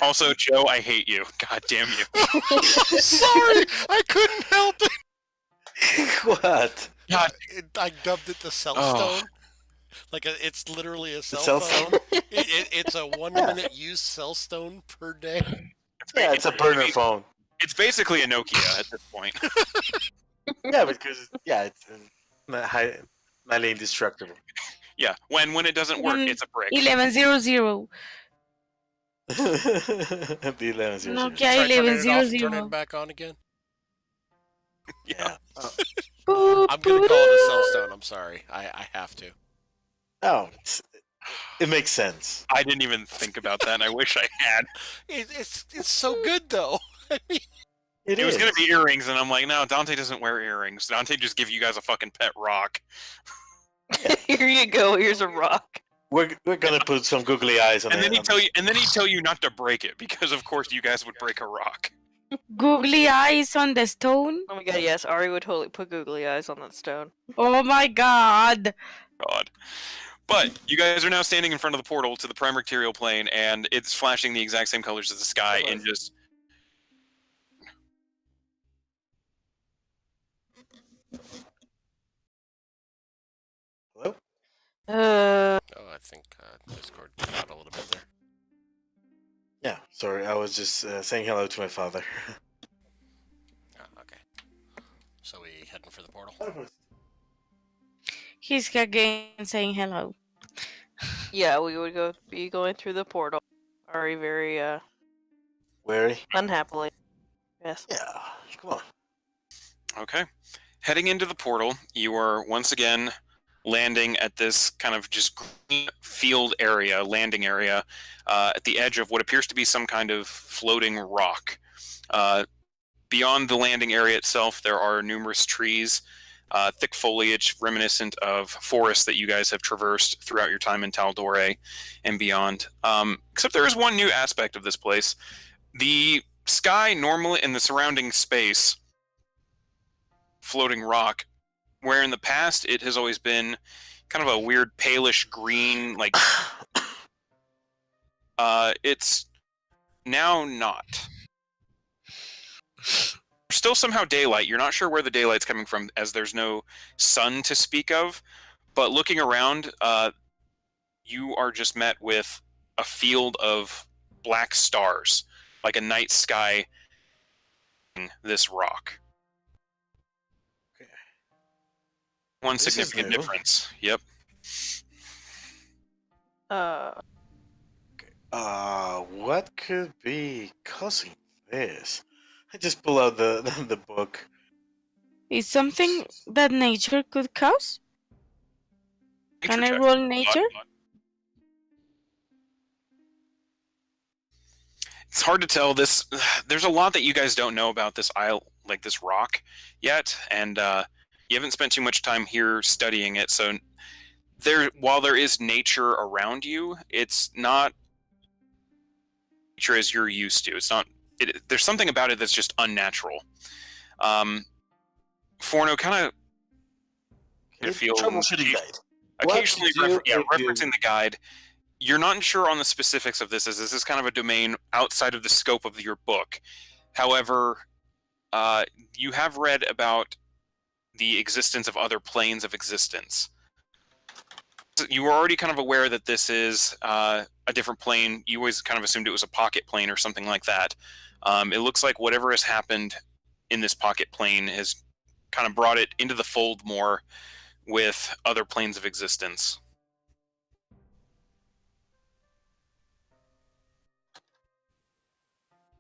Also, Joe, I hate you. God damn you. Sorry, I couldn't help it. What? God. I dubbed it the cell Oh. stone. Like it's literally a The cell, cell phone. stone? It's a 1 minute use cell stone per day. Yeah, it's a burner phone. It's basically a Nokia at this point. Yeah, because it's highly indestructible. Yeah, when it doesn't work, it's a brick. 1100. The 1100. Nokia Try turning it off and 1100. turning it back on again. Yeah. I'm gonna call it a cellstone. I'm sorry. I have to. Oh, it makes sense. I didn't even think about that, and I wish I had. It's so good though. It was gonna be earrings, and I'm like, no, Dante doesn't wear earrings. Dante just give you guys a fucking pet rock. Here you go. Here's a rock. We're gonna put some googly eyes on And it. then he'd tell you not to break it because, of course, you guys would break a rock. Googly eyes on the stone. Oh my god, yes, Ari would totally put googly eyes on that stone. Oh my god. God. But you guys are now standing in front of the portal to the prime material plane, and it's flashing the exact same colors as the sky, and just. Hello? Oh, I think Discord cut out a little bit there. Yeah, sorry, I was just saying hello to my father. Oh, okay. So we heading for the portal? He's again saying hello. Yeah, we would be going through the portal. Ari very Wary? unhappily. Yes. Yeah, come on. Okay. Heading into the portal, you are once again landing at this kind of just green field area, landing area, at the edge of what appears to be some kind of floating rock. Beyond the landing area itself, there are numerous trees, thick foliage reminiscent of forests that you guys have traversed throughout your time in Tal'Dorei and beyond. Except there is one new aspect of this place. The sky normally in the surrounding space, floating rock, where in the past it has always been kind of a weird palish green, like it's now not. There's still somehow daylight. You're not sure where the daylight's coming from, as there's no sun to speak of. But looking around, you are just met with a field of black stars, like a night sky. This rock. Okay. One This is significant new. difference. Yep. What could be causing this? I just pull out the book. Is something that nature could cause? Can Nature I check. roll nature? It's hard to tell. There's a lot that you guys don't know about this isle, like this rock, yet, and you haven't spent too much time here studying it. So while there is nature around you, it's not nature as you're used to. It's not. There's something about it that's just unnatural. Forno kind of Troubleshooting guide. occasionally What do you- referencing the guide. You're not sure on the specifics of this, as this is kind of a domain outside of the scope of your book. However, you have read about the existence of other planes of existence. You were already kind of aware that this is a different plane. You always kind of assumed it was a pocket plane or something like that. It looks like whatever has happened in this pocket plane has kind of brought it into the fold more with other planes of existence.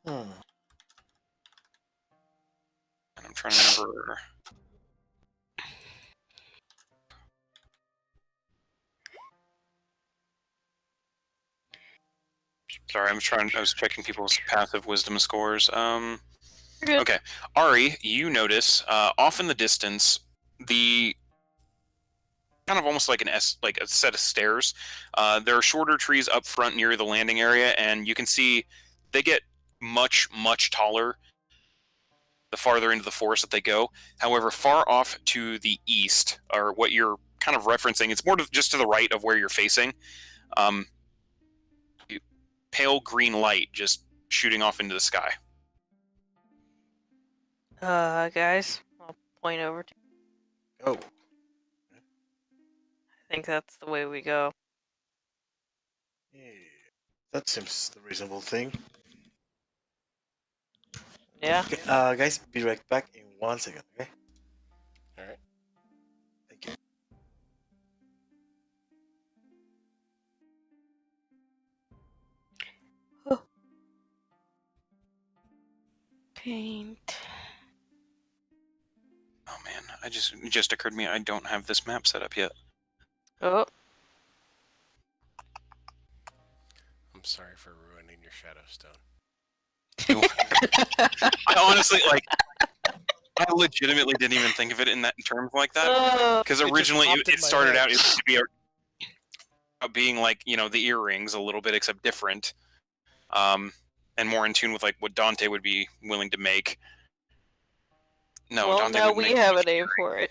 Hmm. And I'm trying to remember. Sorry, I was checking people's passive wisdom scores. Okay. Ari, you notice off in the distance the kind of almost like like a set of stairs. There are shorter trees up front near the landing area, and you can see they get much, much taller the farther into the forest that they go. However, far off to the east, or what you're kind of referencing, it's more just to the right of where you're facing. Pale green light just shooting off into the sky. Guys, I'll point over to. Oh, I think that's the way we go. yeah. That seems the reasonable thing. Yeah. Okay, guys, be right back in 1 second, okay? Alright. Thank you. Paint. Oh man. it just occurred to me I don't have this map set up yet. Oh, I'm sorry for ruining your shadow stone. I honestly, like, I legitimately didn't even think of it in terms like that. Because It just originally popped in it my started head. out to be being like, the earrings a little bit, except different, and more in tune with like what Dante would be willing to make. No, well, Dante now would we make. have a name for it.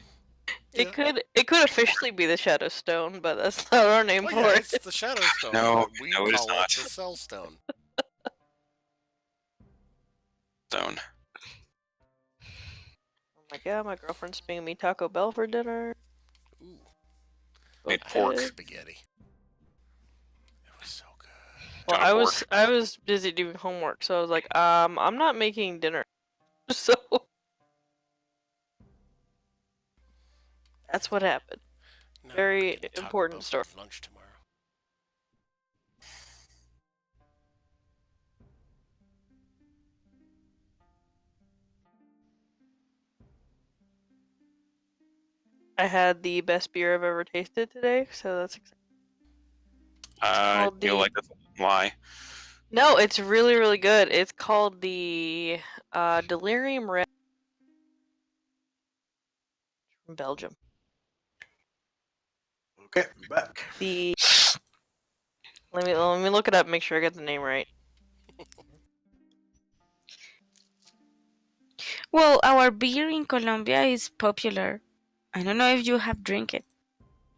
Yeah. It could officially be the Shadow Stone, but that's not our name Oh for yeah, it. it's the shadow stone, No, but we no, it is call it not. the cell stone. Stone. Oh my god, my girlfriend's bringing me Taco Bell for dinner. Ooh, Made I had pork. spaghetti. It was so good. Well, Ton of pork. I was busy doing homework, so I was like, I'm not making dinner. So that's what happened. Now Very we're getting Taco important Bell story. for lunch tomorrow. I had the best beer I've ever tasted today, so that's exciting. called You'll the- like this lie. No, it's really, really good. It's called the Delirium Red from Belgium. Okay, I'm back. The let me look it up and make sure I get the name right. Well, our beer in Colombia is popular. I don't know if you have drink it.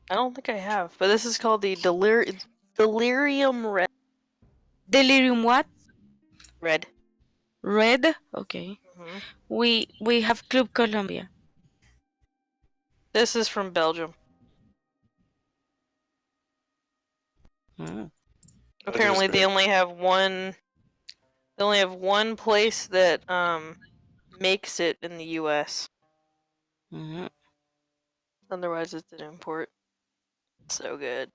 I don't think I have, but this is called the Delirium Red. Delirium what? Red. Red? Okay. hmm We have Club Colombia. This is from Belgium. Oh. Apparently, they only have one. They only have one place that makes it in the U.S. Mhm. Otherwise, it's an import. So good.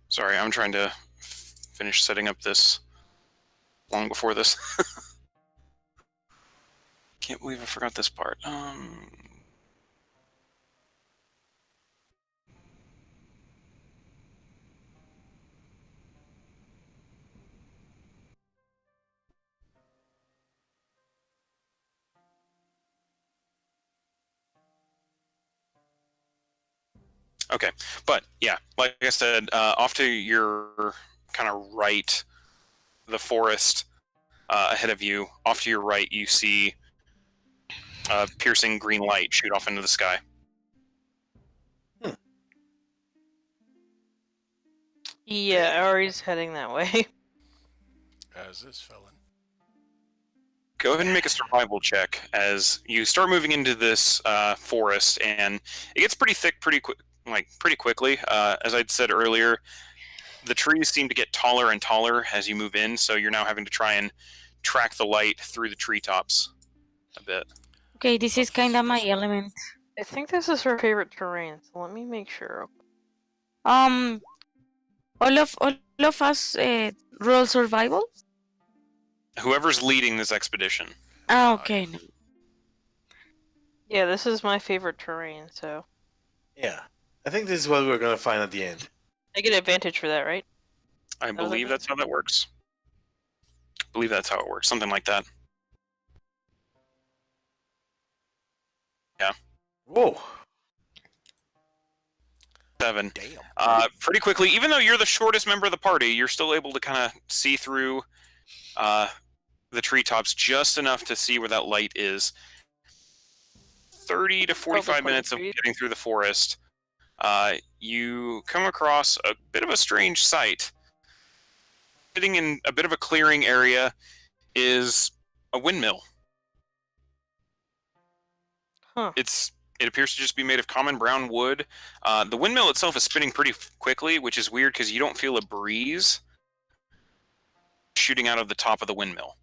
Sorry, I'm trying to finish setting up this long before this. Can't believe I forgot this part. Okay, but yeah, like I said, off to your kind of right, the forest ahead of you. Off to your right, you see piercing green light shoot off into the sky. Yeah, Ari's heading that way. As is felon. Go ahead and make a survival check as you start moving into this forest, and it gets pretty thick pretty quickly. As I'd said earlier, the trees seem to get taller and taller as you move in, so you're now having to try and track the light through the treetops a bit. Okay, this is kind of my element. I think this is her favorite terrain, so let me make sure. Um, all of us roll survival. Whoever's leading this expedition. Ah, okay. Yeah, this is my favorite terrain, so Yeah, I think this is what we're gonna find at the end. I get advantage for that, right? I believe that's how that works. I believe that's how it works. Something like that. Yeah. Whoa. 7. Damn. Pretty quickly, even though you're the shortest member of the party, you're still able to kind of see through the treetops just enough to see where that light is. 30 to 45 minutes of getting through the forest, you come across a bit of a strange sight. Sitting in a bit of a clearing area is a windmill. Huh. It appears to just be made of common brown wood. The windmill itself is spinning pretty quickly, which is weird because you don't feel a breeze shooting out of the top of the windmill.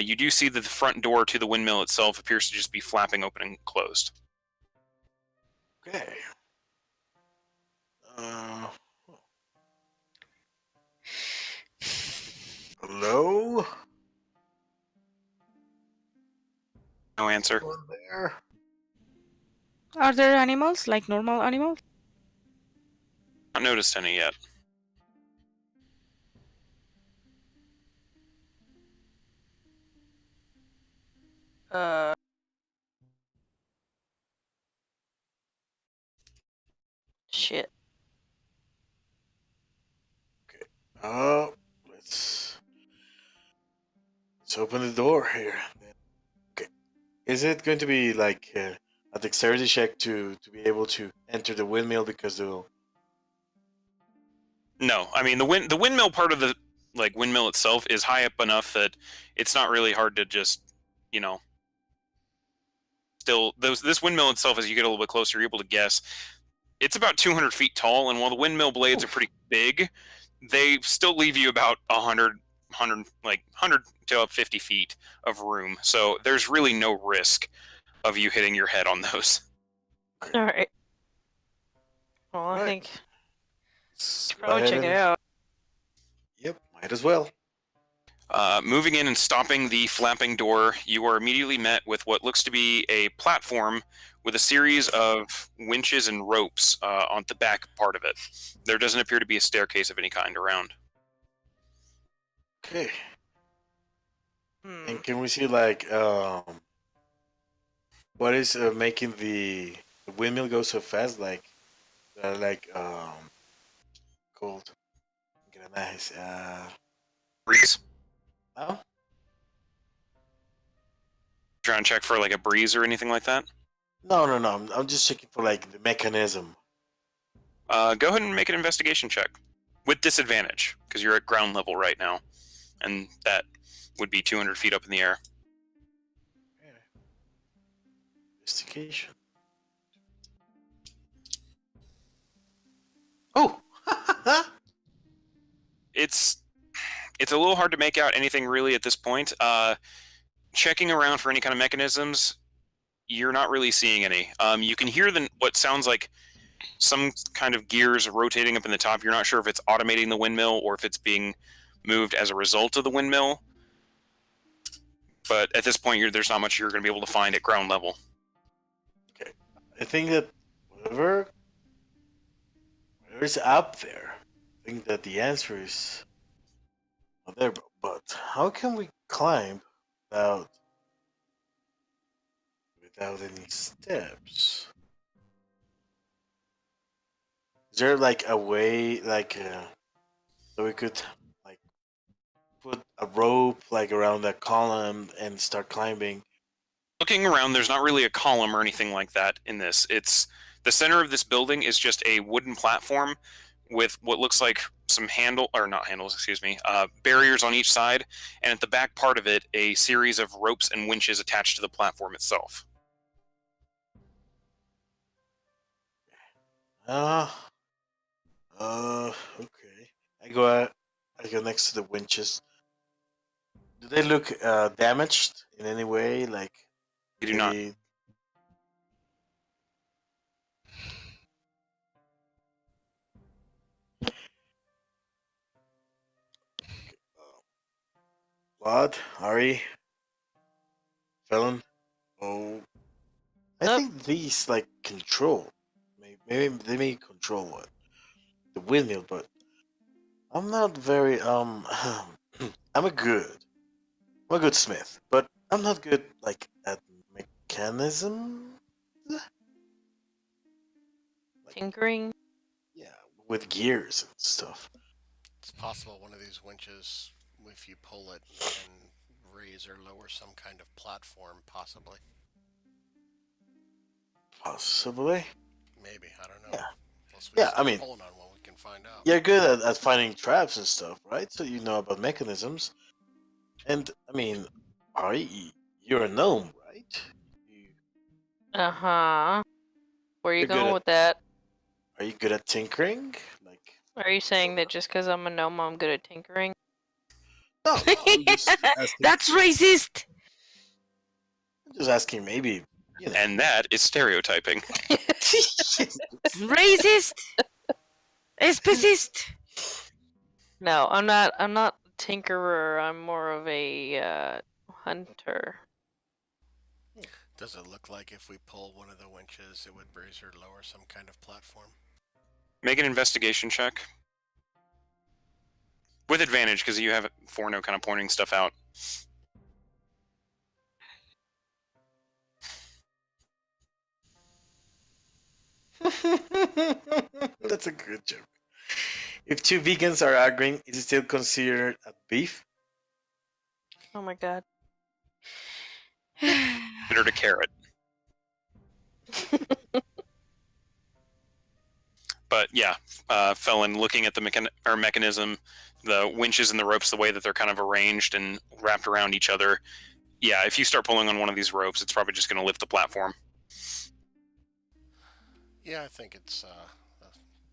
You do see that the front door to the windmill itself appears to just be flapping open and closed. Okay. Hello? No answer. Anyone there? Are there animals like normal animals? Not noticed any yet. Uh. Shit. Oh, let's open the door here. Okay. Is it going to be like a dexterity check to be able to enter the windmill because the No, I mean the windmill part of the windmill itself is high up enough that it's not really hard to just you know still this windmill itself, as you get a little bit closer, you're able to guess it's about 200 feet tall, and while the windmill blades are pretty big, they still leave you about 100 to 50 feet of room. So there's really no risk of you hitting your head on those. All right. Well, I Right. think Let's go probably ahead check it and- out. Yep, might as well. Moving in and stopping the flapping door, you are immediately met with what looks to be a platform with a series of winches and ropes on the back part of it. There doesn't appear to be a staircase of any kind around. Okay. Hmm. And can we see like what is making the windmill go so fast? Like called. Get a nice Breeze? oh Trying to check for like a breeze or anything like that? no. I'm just checking for like the mechanism. Go ahead and make an investigation check with disadvantage because you're at ground level right now, and that would be 200 feet up in the air. Investigation. Oh. It's a little hard to make out anything really at this point. Checking around for any kind of mechanisms, you're not really seeing any. You can hear what sounds like some kind of gears rotating up in the top. You're not sure if it's automating the windmill or if it's being moved as a result of the windmill. But at this point, there's not much you're going to be able to find at ground level. Okay. I think that whatever's up there, I think that the answer is not there. But how can we climb without any steps? Is there like a way so we could like put a rope like around that column and start climbing? Looking around, there's not really a column or anything like that in this. It's the center of this building is just a wooden platform with what looks like some barriers on each side, and at the back part of it, a series of ropes and winches attached to the platform itself. Okay. I go next to the winches. Do they look damaged in any way? Like You do not. maybe- Claude, Ari, Felon. Oh, I Nope. think these like control. Maybe they may control what the windmill, but I'm not very I'm a good smith, but I'm not good like at mechanism. Tinkering. Yeah, with gears and stuff. It's possible one of these winches, if you pull it, can raise or lower some kind of platform, possibly. Possibly. Maybe, I don't know. Yeah. Unless we Yeah, start I mean- pulling on one, we can find out. You're good at finding traps and stuff, right? So you know about mechanisms. And I mean, Ari, you're a gnome, right? Uh-huh. Where are you You're good going at- with that? Are you good at tinkering? Like, Are you saying that just because I'm a gnome, I'm good at tinkering? no, I'm just asking. That's racist. I'm just asking. Maybe you know. And that is stereotyping. Racist. Especist. No, I'm not. I'm not tinkerer. I'm more of a hunter. Does it look like if we pull one of the winches, it would raise or lower some kind of platform? Make an investigation check. With advantage, because you have Forno kind of pointing stuff out. That's a good joke. If two vegans are arguing, is it still considered a beef? Oh my god. Considered a carrot. But yeah, Felon, looking at the mechanism, the winches and the ropes, the way that they're kind of arranged and wrapped around each other. Yeah, if you start pulling on one of these ropes, it's probably just going to lift the platform. Yeah, I think it's a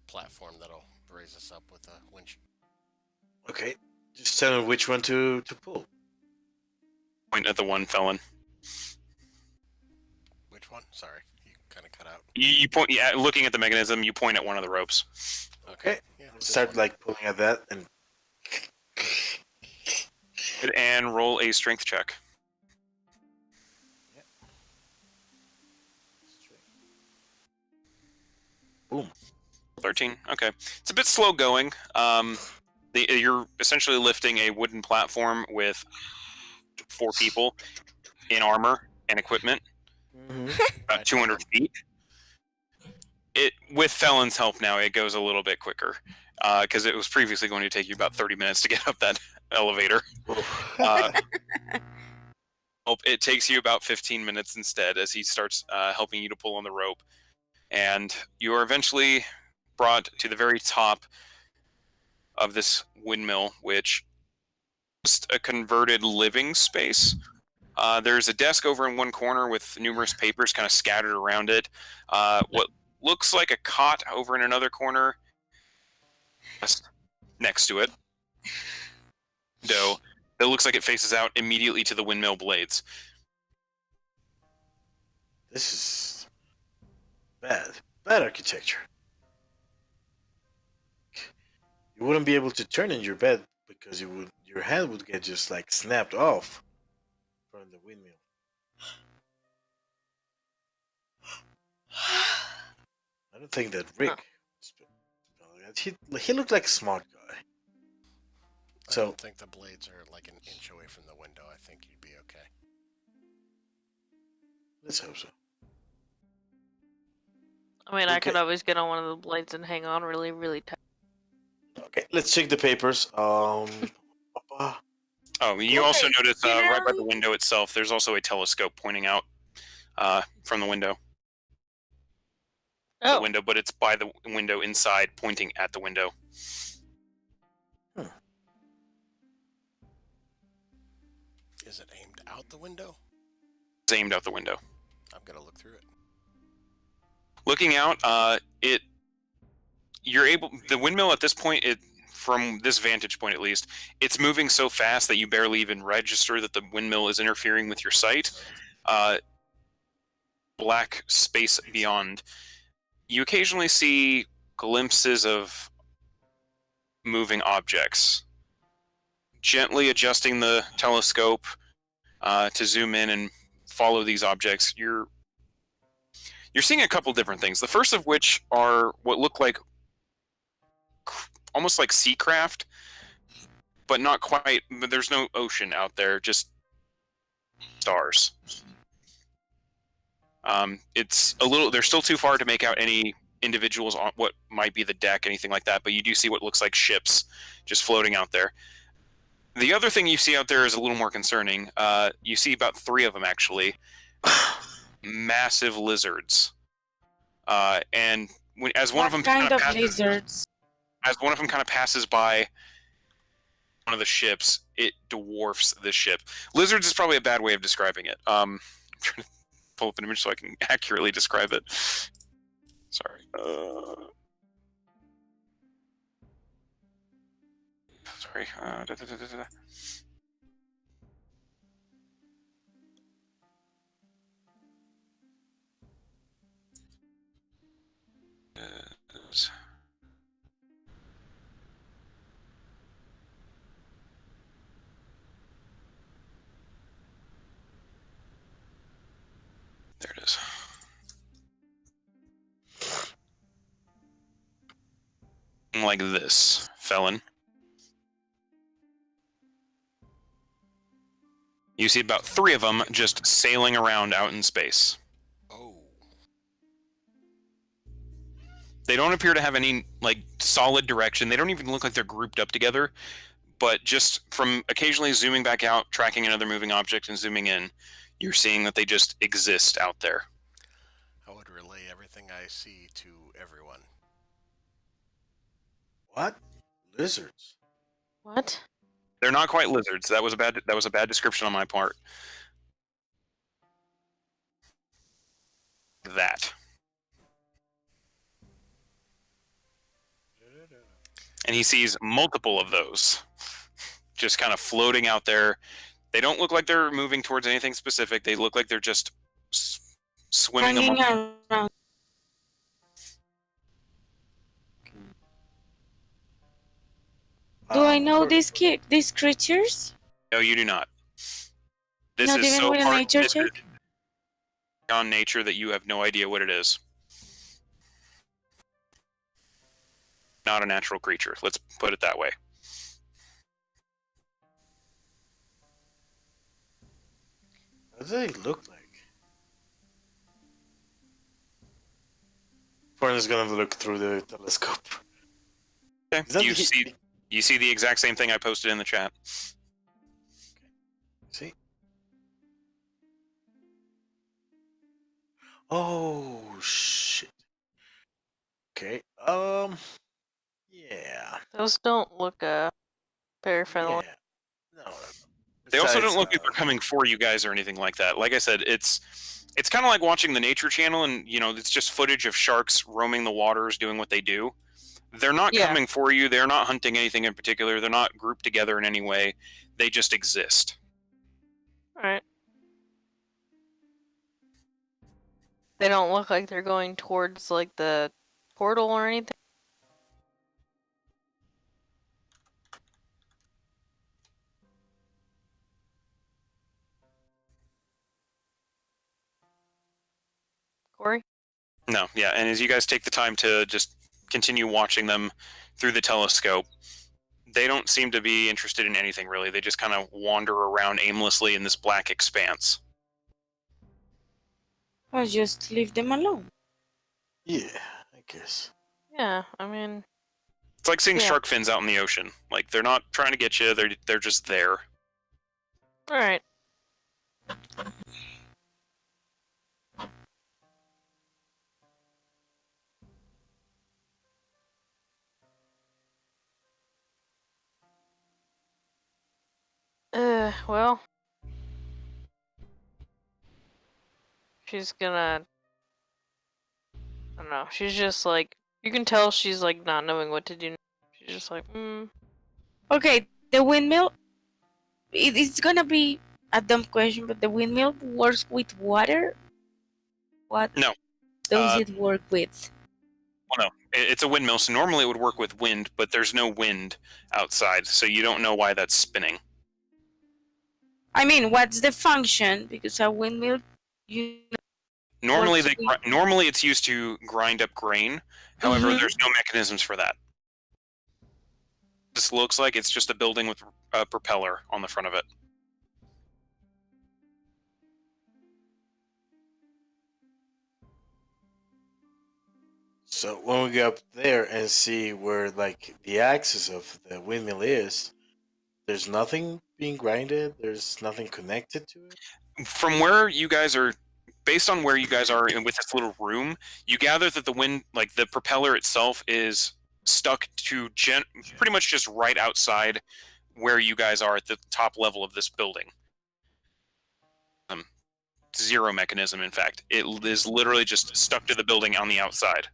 platform that'll raise us up with a winch. Okay, just tell me which one to pull. Point at the one, Felon. Which one? Sorry, you kind of cut out. You point. Yeah, looking at the mechanism, you point at one of the ropes. Okay, Yeah, start one. like pulling at that and. And roll a strength check. Boom. 13. Okay, it's a bit slow going. You're essentially lifting a wooden platform with 4 people in armor and equipment, about 200 feet. With Felon's help now, it goes a little bit quicker, because it was previously going to take you about 30 minutes to get up that elevator. It takes you about 15 minutes instead, as he starts helping you to pull on the rope, and you are eventually brought to the very top of this windmill, which is just a converted living space. There's a desk over in one corner with numerous papers kind of scattered around it. What looks like a cot over in another corner next to it. Though it looks like it faces out immediately to the windmill blades. This is bad architecture. You wouldn't be able to turn in your bed because your hand would get just like snapped off from the windmill. I don't think that Rick. He looked like a smart guy. I So don't think the blades are like an inch away from the window. I think you'd be okay. let's hope so. I mean, I Okay. could always get on one of the blades and hang on really, really tight. Okay, let's check the papers. Papa. Oh, you also Okay, notice right by the window itself, there's also a telescope pointing out from the window. The Oh, window, but it's by the window inside, pointing at the window. Is it aimed out the window? It's aimed out the window. I'm gonna look through it. Looking out, the windmill at this point, from this vantage point at least, it's moving so fast that you barely even register that the windmill is interfering with your sight. Black space beyond. You occasionally see glimpses of moving objects. Gently adjusting the telescope to zoom in and follow these objects, you're seeing a couple different things. The first of which are what look like almost like sea craft, but not quite. But there's no ocean out there, just stars. It's a little. They're still too far to make out any individuals on what might be the deck, anything like that. But you do see what looks like ships just floating out there. The other thing you see out there is a little more concerning. You see about 3 of them actually, massive lizards, and as one of them kind of passes, lizards? as one of them kind of passes by one of the ships, it dwarfs the ship. Lizards is probably a bad way of describing it. I'm trying to pull up an image so I can accurately describe it. Sorry. Sorry. like this, Felon. You see about 3 of them just sailing around out in space. Oh. They don't appear to have any like solid direction. They don't even look like they're grouped up together. But just from occasionally zooming back out, tracking another moving object, and zooming in, you're seeing that they just exist out there. I would relay everything I see to everyone. What? Lizards? What? They're not quite lizards. That was a bad description on my part. That. And he sees multiple of those just kind of floating out there. They don't look like they're moving towards anything specific. They look like they're just swimming Hanging among. around. Do I know these creatures? No, you do not. This Not is even so with a far nature check? on nature that you have no idea what it is. Not a natural creature. Let's put it that way. What do they look like? Fern is gonna look through the telescope. Okay. Is that You see the exact same thing I posted in the chat. See? Oh shit. Okay. Yeah. Those don't look very friendly. Yeah. No. They also Besides, don't look like they're coming for you guys or anything like that. Like I said, it's kind of like watching the Nature Channel, and it's just footage of sharks roaming the waters, doing what they do. They're not Yeah. coming for you. They're not hunting anything in particular. They're not grouped together in any way. They just exist. Alright. They don't look like they're going towards like the portal or anything. Corey? No, yeah. And as you guys take the time to just continue watching them through the telescope, they don't seem to be interested in anything really. They just kind of wander around aimlessly in this black expanse. Well, just leave them alone. Yeah, I guess. Yeah, I mean, It's like seeing Yeah. shark fins out in the ocean. Like they're not trying to get you. They're just there. alright. Well. She's gonna... I don't know, she's just like... You can tell she's like not knowing what to do. She's just like, Okay, the windmill. It's gonna be a dumb question, but the windmill works with water. What? No. Does it work with? Well, no. It's a windmill, so normally it would work with wind, but there's no wind outside, so you don't know why that's spinning. I mean, what's the function? Because a windmill, Normally, Works normally it's used to grind up grain. However, Mhm. there's no mechanisms for that. This looks like it's just a building with a propeller on the front of it. So when we go up there and see where like the axis of the windmill is, there's nothing being grinded. There's nothing connected to it. From where you guys are, based on where you guys are with this little room, you gather that the propeller itself is stuck to pretty much just right outside where you guys are at the top level of this building. Zero mechanism, in fact. It is literally just stuck to the building on the outside.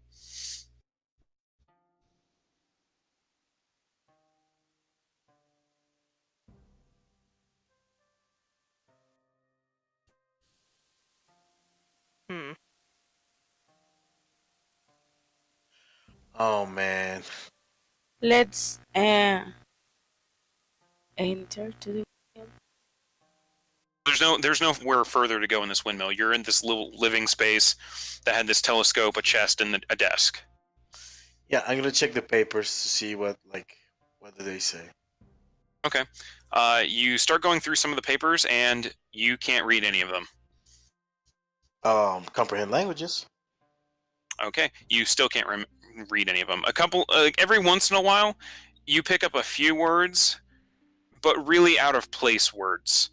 Oh man. let's enter to the. There's nowhere further to go in this windmill. You're in this little living space that had this telescope, a chest, and a desk. Yeah, I'm gonna check the papers to see what do they say. Okay. You start going through some of the papers, and you can't read any of them. Comprehend languages. Okay. You still can't read any of them. A couple, every once in a while, you pick up a few words, but really out of place words.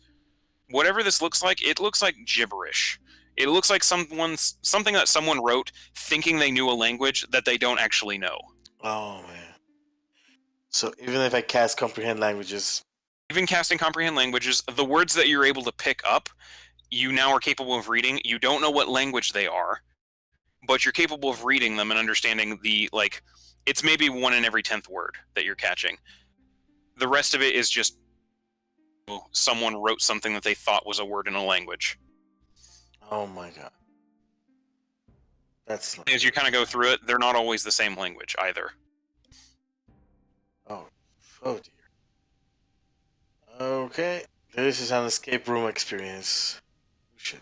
Whatever this looks like, it looks like gibberish. It looks like something that someone wrote thinking they knew a language that they don't actually know. Oh man. So even if I cast comprehend languages, Even casting comprehend languages, the words that you're able to pick up, you now are capable of reading. You don't know what language they are, but you're capable of reading them and understanding it's maybe 1 in every 10th word that you're catching. The rest of it is just someone wrote something that they thought was a word in a language. oh my god. That's not As you kind of go through it, they're not always the same language either. oh dear. Okay. This is an escape room experience. Oh, shit.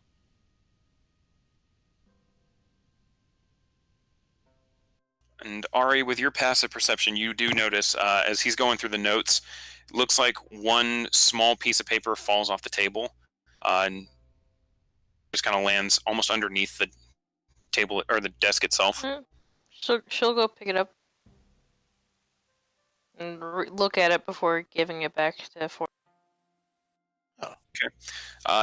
And Ari, with your passive perception, you do notice as he's going through the notes, it looks like one small piece of paper falls off the table and just kind of lands almost underneath the table or the desk itself. She'll go pick it up and look at it before giving it back to Ford.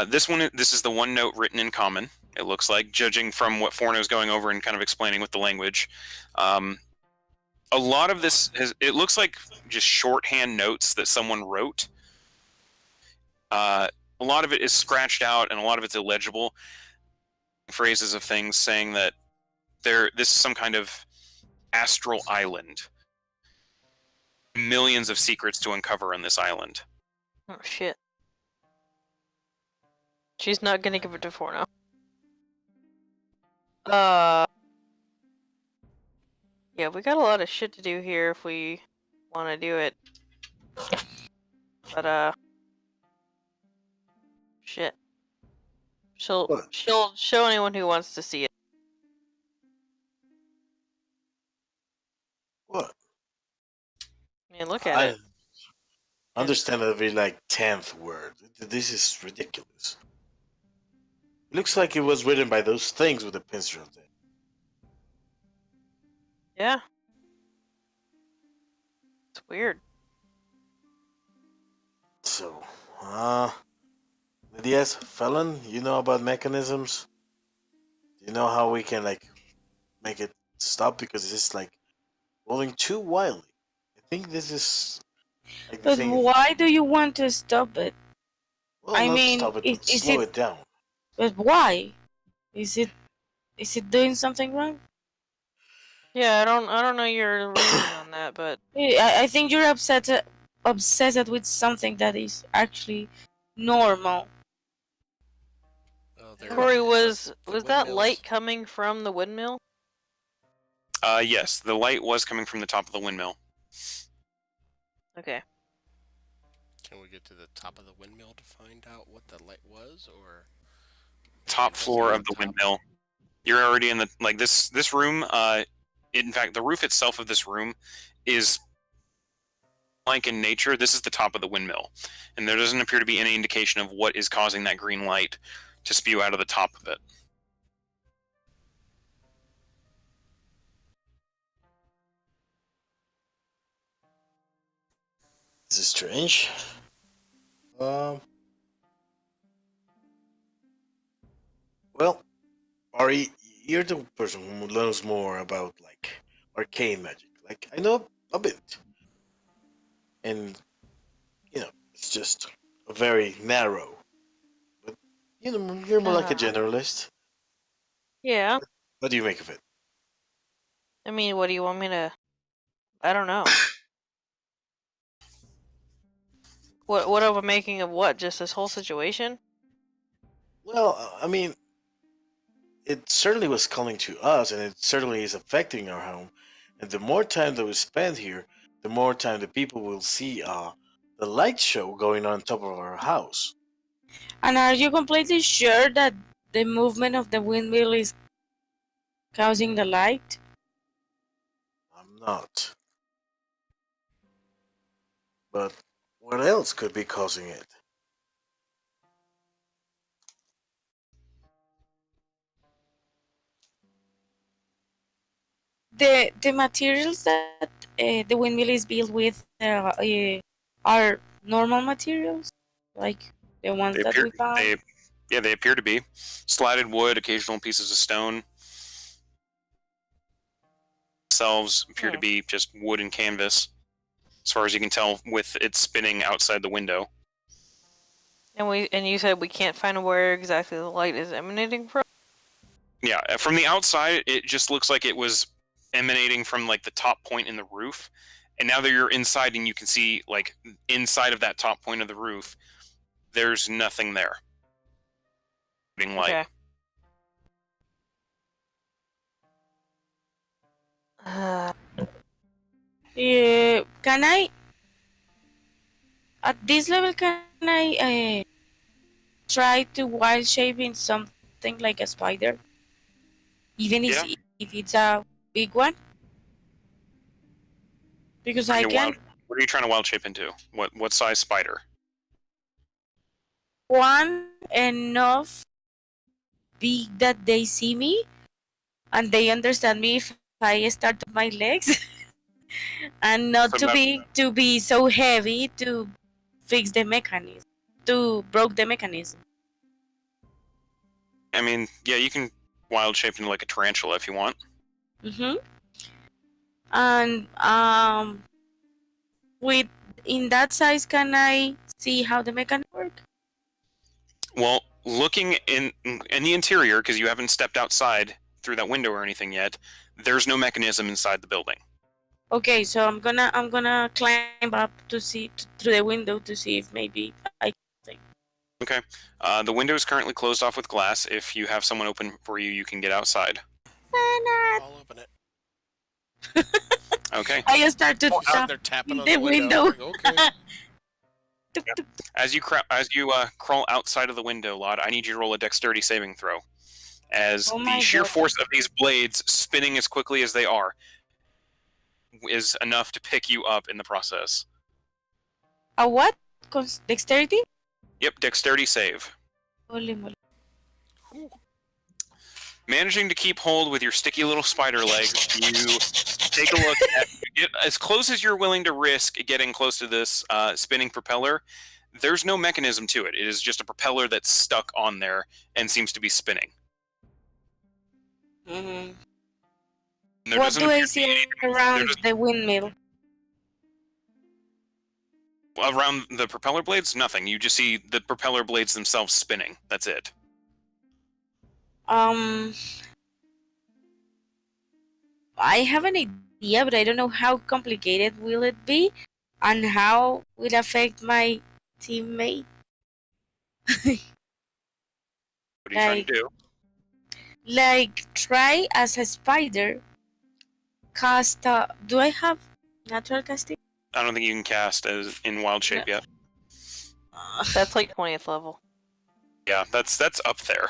This is the one note written in common. It looks like, judging from what Forno's going over and kind of explaining with the language. A lot of this it looks like just shorthand notes that someone wrote. A lot of it is scratched out and a lot of it's illegible. Phrases of things saying that this is some kind of astral island. Millions of secrets to uncover on this island. Oh shit. She's not gonna give it to Forno. Yeah, we got a lot of shit to do here if we want to do it. But shit. She'll show anyone who wants to see it. What? I mean, look at it. Understand that it'll be like 10th word. This is ridiculous. It looks like it was written by those things with the pencil thing. Yeah. It's weird. So, yes, Felon, you know about mechanisms? Do you know how we can make it stop because it's rolling too wildly? I think this is the But thing. why do you want to stop it? Well, I not mean, stop it, but is slow it- it down. But why? Is it doing something wrong? Yeah, I don't know your reasoning on that, but I think you're obsessed with something that is actually normal. Oh, Corey, was the that windmills- light coming from the windmill? Yes, the light was coming from the top of the windmill. Okay. Can we get to the top of the windmill to find out what the light was, or Top was floor it of the top? windmill. You're already in the this room. In fact, the roof itself of this room is in nature. This is the top of the windmill, and there doesn't appear to be any indication of what is causing that green light to spew out of the top of it. This is strange. Well, Ari, you're the person who knows more about arcane magic. I know a bit, and it's just a very narrow. But you're more like a generalist. Yeah. What do you make of it? I mean, what do you want me to? I don't know. What am I making of what? Just this whole situation? Well, I mean, it certainly was calling to us, and it certainly is affecting our home. And the more time that we spend here, the more time the people will see the light show going on top of our house. And are you completely sure that the movement of the windmill is causing the light? I'm not. But what else could be causing it? The materials that the windmill is built with are normal materials, like the ones They that appear we found. they appear to be slatted wood, occasional pieces of stone. Themselves appear to be just wood and canvas, as far as you can tell, with it spinning outside the window. And you said we can't find where exactly the light is emanating from? Yeah, from the outside, it just looks like it was emanating from like the top point in the roof. And now that you're inside and you can see like inside of that top point of the roof, there's nothing there. Light. Okay. Can I, at this level, can I try to wild shape in something like a spider, even Yeah. if it's a big one? Because I can What are you trying to wild shape into? What size spider? one enough big that they see me and they understand me if I start my legs, and not So to be so heavy to fix the mechanism, to broke the mechanism. I mean, yeah, you can wild shape into like a tarantula if you want. Mm-hmm. And with in that size, can I see how the mechanism work? Well, looking in the interior, because you haven't stepped outside through that window or anything yet, there's no mechanism inside the building. Okay, so I'm gonna climb up to see through the window to see if maybe I can. Okay. The window is currently closed off with glass. If you have someone open for you, you can get outside. I'll open it. Okay. I start to She's sitting tap there tapping on the the window. Like, okay. As you crawl outside of the window, Lod, I need you to roll a dexterity saving throw. As Oh the my sheer God. force of these blades spinning as quickly as they are is enough to pick you up in the process. A what? Dexterity? Yep, dexterity save. Holy moly. Managing to keep hold with your sticky little spider legs, you take a look at get as close as you're willing to risk getting close to this spinning propeller. There's no mechanism to it. It is just a propeller that's stuck on there and seems to be spinning. Mm-hmm. There What doesn't do I appear to be see anything around the windmill? around the propeller blades. Nothing. You just see the propeller blades themselves spinning. That's it. I have an idea, but I don't know how complicated will it be, and how will affect my teammate. What are you trying to do? Like try as a spider cast. Do I have natural casting? I don't think you can cast as in wild shape yet. That's like 20th level. Yeah, that's up there.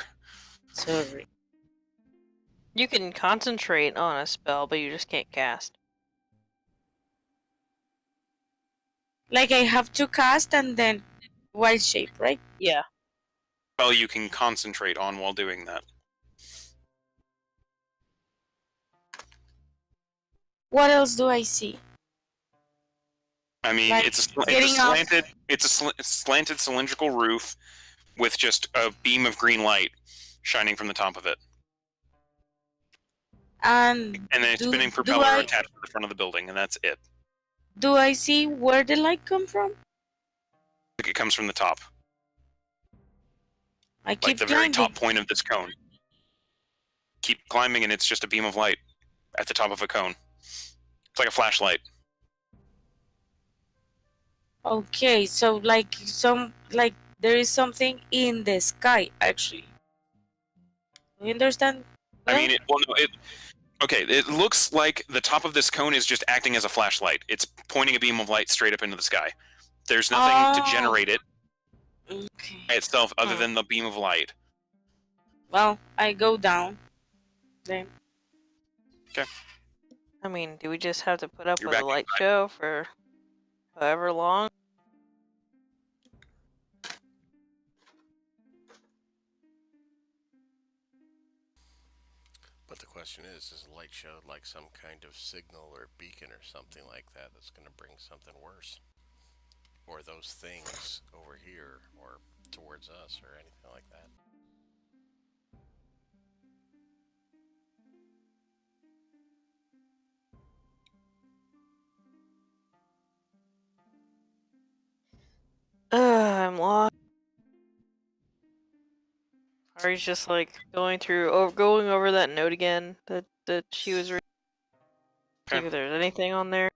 Sorry. You can concentrate on a spell, but you just can't cast. Like I have to cast and then wild shape, right? Yeah. Well, you can concentrate on while doing that. What else do I see? I mean, Like it's getting off. a slanted cylindrical roof with just a beam of green light shining from the top of it, And and then a spinning propeller attached to the front of the building, and that's it. do I see where the light come from? Like it comes from the top, I like keep the very climbing. top point of this cone. Keep climbing, and it's just a beam of light at the top of a cone. It's like a flashlight. Okay, so like there is something in the sky actually. Do you understand? I mean, okay, it looks like the top of this cone is just acting as a flashlight. It's pointing a beam of light straight up into the sky. There's nothing to generate it Okay. itself other than the beam of light. Well, I go down. Then. Okay. I mean, do we just have to put up You're with a back light show for however long? But the question is a light show like some kind of signal or beacon or something like that that's going to bring something worse? Or those things over here or towards us or anything like that? I'm lost. Ari's just like going over that note again that she was reading. See Okay. if there's anything on there.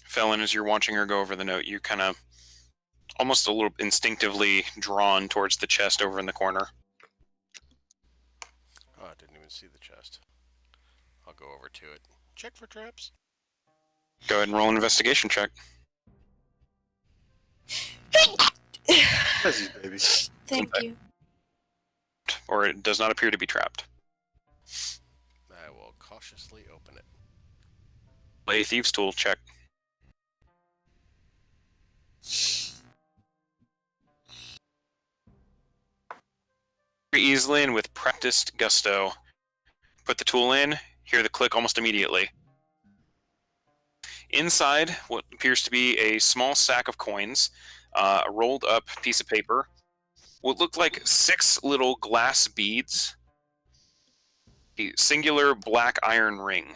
Felon, as you're watching her go over the note, you kind of almost a little instinctively drawn towards the chest over in the corner. Oh, I didn't even see the chest. I'll go over to it. Check for traps. Go ahead and roll an investigation check. That's his baby. Thank you. Or it does not appear to be trapped. I will cautiously open it. Lay Thieves' Tool check. Very easily and with practiced gusto. Put the tool in, hear the click almost immediately. Inside, what appears to be a small sack of coins, a rolled up piece of paper, what looked like 6 little glass beads, a singular black iron ring.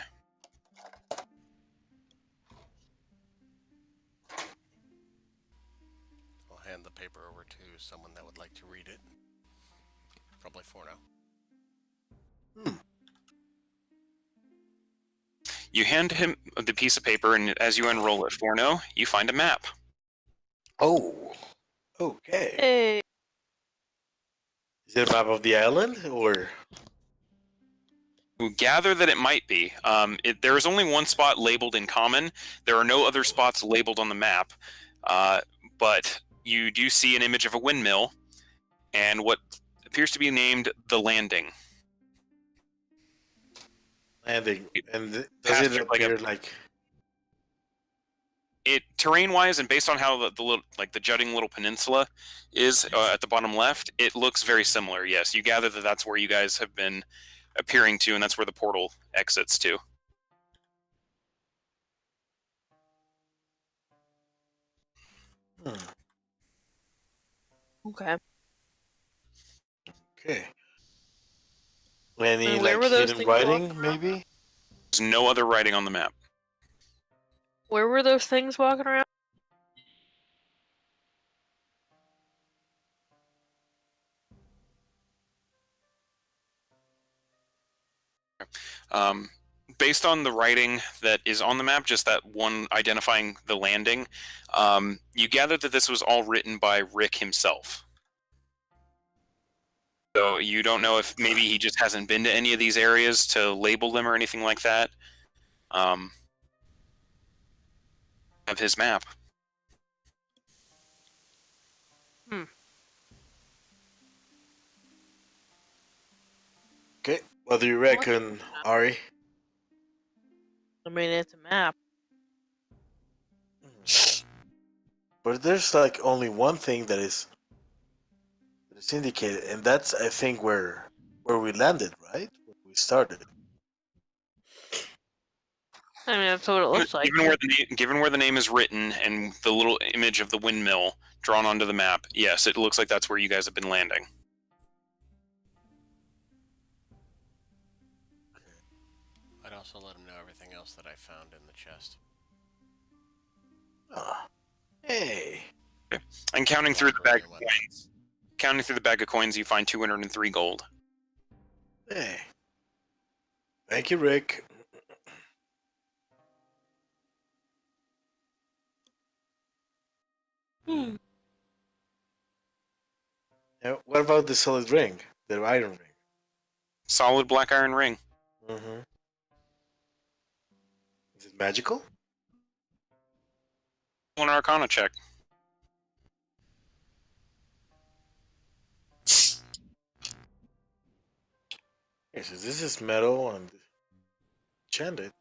I'll hand the paper over to someone that would like to read it. Probably Forno. You hand him the piece of paper, and as you unroll it, Forno, you find a map. Oh, okay. Hey. Is it a map of the island, or? You gather that it might be. There is only one spot labeled in common. There are no other spots labeled on the map, but you do see an image of a windmill and what appears to be named the Landing. Landing, and does Past it like appear like? It terrain-wise and based on how the little, like the jutting little peninsula is at the bottom left, it looks very similar. Yes, you gather that that's where you guys have been appearing to, and that's where the portal exits to. Hmm. Okay. Okay. Any And where like were those hidden things writing, walking maybe? There's no other writing on the map. Where were those things walking around? Based on the writing that is on the map, just that one identifying the landing, you gather that this was all written by Rick himself. So you don't know if maybe he just hasn't been to any of these areas to label them or anything like that. Of his map. Okay. What do you reckon, Ari? I mean, it's a map. But there's like only one thing that is indicated, and that's I think where we landed, right? Where we started. I mean, that's what it looks like. Given where the name is written and the little image of the windmill drawn onto the map, yes, it looks like that's where you guys have been landing. I'd also let him know everything else that I found in the chest. Ah, hey. And counting through the bag of Really coins, you find 203 gold. Hey. Thank you, Rick. Hmm. Now, what about the solid ring, the iron ring? Solid black iron ring. Mm-hmm. Is it magical? An Arcana check. Okay, so this is metal and enchanted.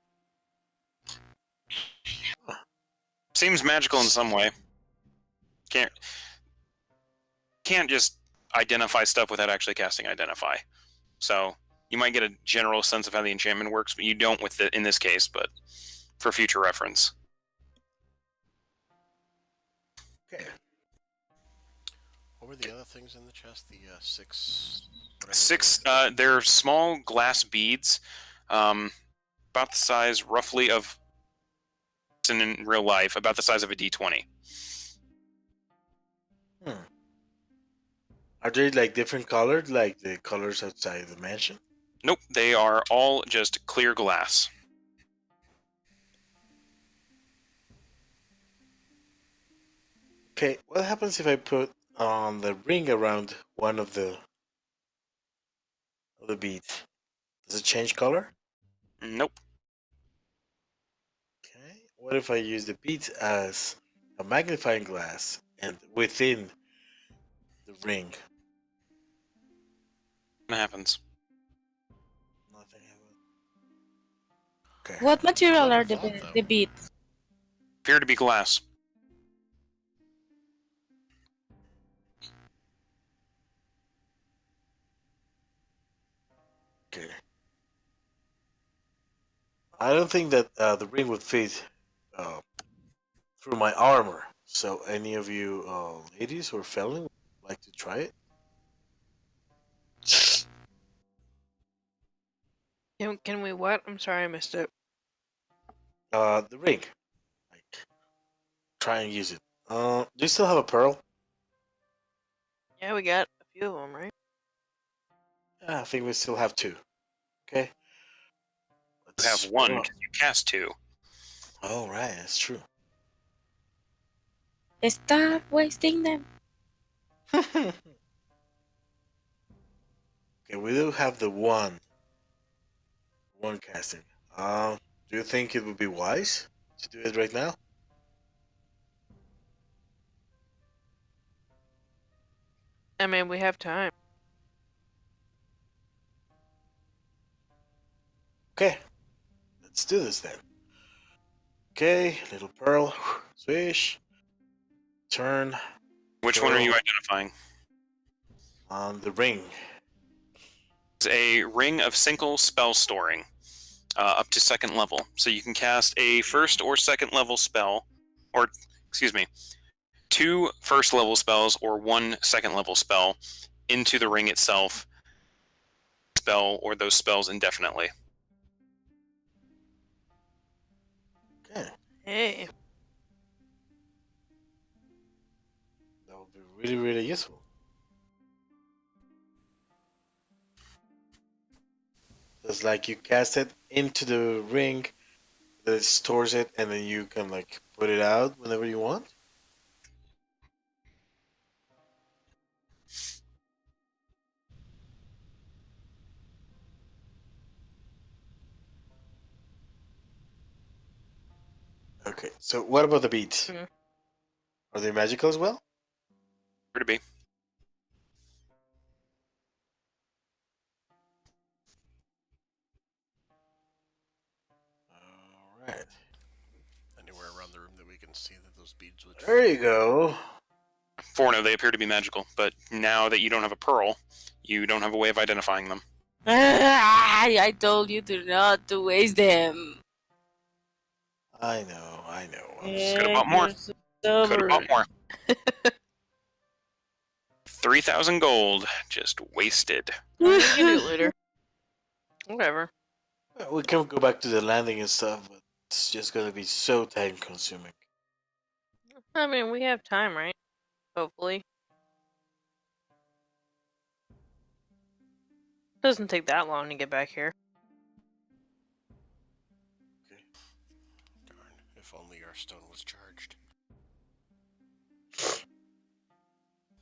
Seems magical in some way. Can't just identify stuff without actually casting identify. So you might get a general sense of how the enchantment works, but you don't with it in this case. But for future reference, Okay. What were the other things in the chest? The six. Whatever six. they were? They're small glass beads, about the size roughly of in real life, about the size of a D20. Hmm. Are they like different colored, like the colors outside the mansion? Nope, they are all just clear glass. Okay, what happens if I put on the ring around one of the beads? Does it change color? Nope. Okay. What if I use the beads as a magnifying glass and within the ring? What happens? Nothing happens. Okay. What material Who'd are have thought, though? the beads? Appear to be glass. Okay. I don't think that the ring would fit uh, through my armor. So, any of you ladies or felon would like to try it? Can we what? I'm sorry, I missed it. The ring. Like, try and use it. Do you still have a pearl? Yeah, we got a few of them, right? Yeah, I think we still have two. Okay. You have Let's one roll. because you cast two. Oh, right, that's true. Stop wasting them. Okay, we do have the one casting. Do you think it would be wise to do it right now? I mean, we have time. Okay, let's do this then. Okay, little pearl, swish, turn, Which one are you identifying? on the ring. It's a ring of single spell storing, up to second level. So you can cast a first or second level spell, or excuse me, 2 first level spells or 1 second level spell into the ring itself. Spell or those spells indefinitely. Okay, Hey, that would be really, really useful. It's like you cast it into the ring, that it stores it, and then you can like put it out whenever you want. Okay, so what about the beads? Mhm. Are they magical as well? Where to be? All right, Anywhere around the room that we can see that those beads would there fit. you go. For no, they appear to be magical, but now that you don't have a pearl, you don't have a way of identifying them. I told you to not to waste them. I know, I know. Could have bought more. You're so Could have bought stubborn. more. 3,000 gold just wasted. we can do it later. Whatever. We can go back to the landing and stuff, but it's just gonna be so time consuming. I mean, we have time, right? Hopefully. Doesn't take that long to get back here. Darn, if only our stone was charged.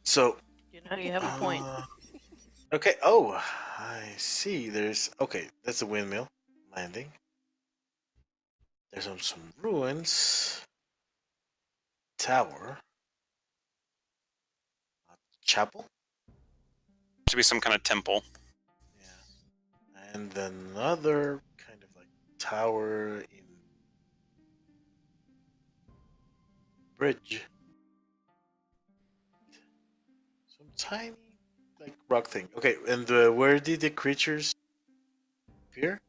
So, You know, you have a point. okay. Oh, I see. There's okay. That's a windmill landing. There's some ruins. Tower. Chapel. To be some kind of temple. Yeah. and another kind of like tower in bridge. Some tiny like rock thing. Okay, and where did the creatures appear?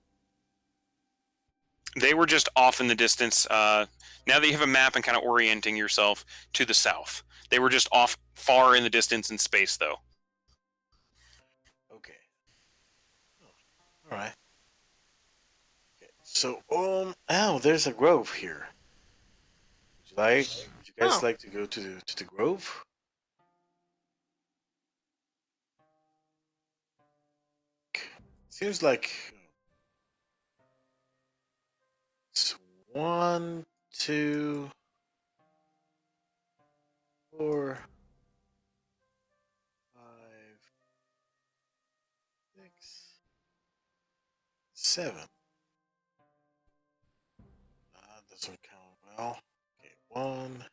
They were just off in the distance. Now that you have a map and kind of orienting yourself to the south, they were just off far in the distance in space, though. Okay. Oh, all right. Okay. So there's a grove here. Would you guys Oh. like to go to the grove? Seems like it's 1, 2, 4, 5, 6, 7. Doesn't count well. Okay, 1,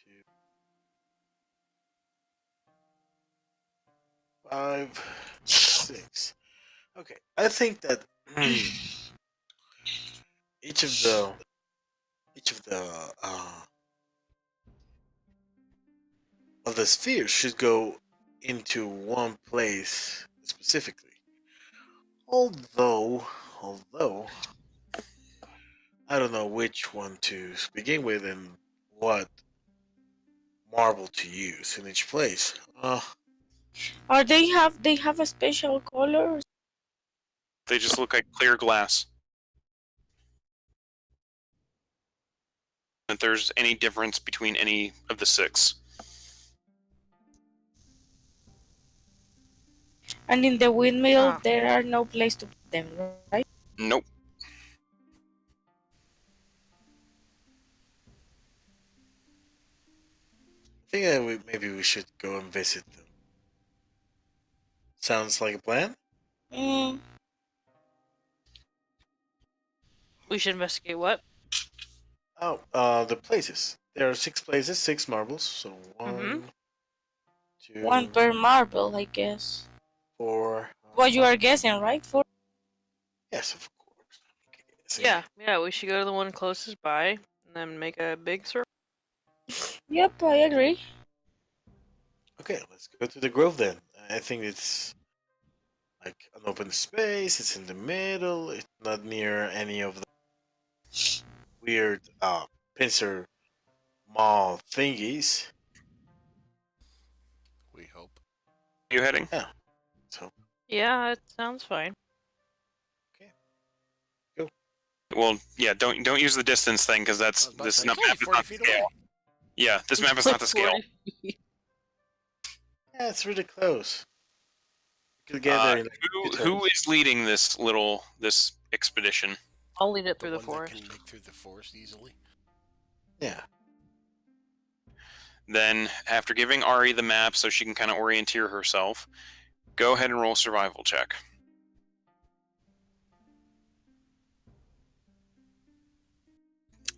2, 5, 6. Okay, I think that each of the each of the spheres should go into one place specifically. Although I don't know which one to begin with and what marble to use in each place. Or they have a special color? They just look like clear glass. If there's any difference between any of the 6. And in the windmill, Ah. there are no place to put them, right? Nope. I think maybe we should go and visit them. Sounds like a plan. Mm, We should investigate what? Oh, the places. There are 6 places, 6 marbles. So one, two, one per marble, I guess. 4. What you are guessing, right? For Yes, of course. Okay, Yeah, we should go to the one closest by and then make a big circle. Yep, I agree. Okay, let's go to the grove then. I think it's like an open space. It's in the middle. It's not near any of the weird pincer mall thingies. We hope. You heading? Yeah. So Yeah, it sounds fine. Well, yeah. Don't use the distance thing because that's this It's map only is 40 not the feet scale. away. Yeah, this map is not the scale. yeah, it's really close. We could get there in like two Who turns. is leading this expedition? I'll lead it The through the one that forest. can make through the forest easily. Yeah. Then, after giving Ari the map so she can kind of orienteer herself, go ahead and roll a survival check.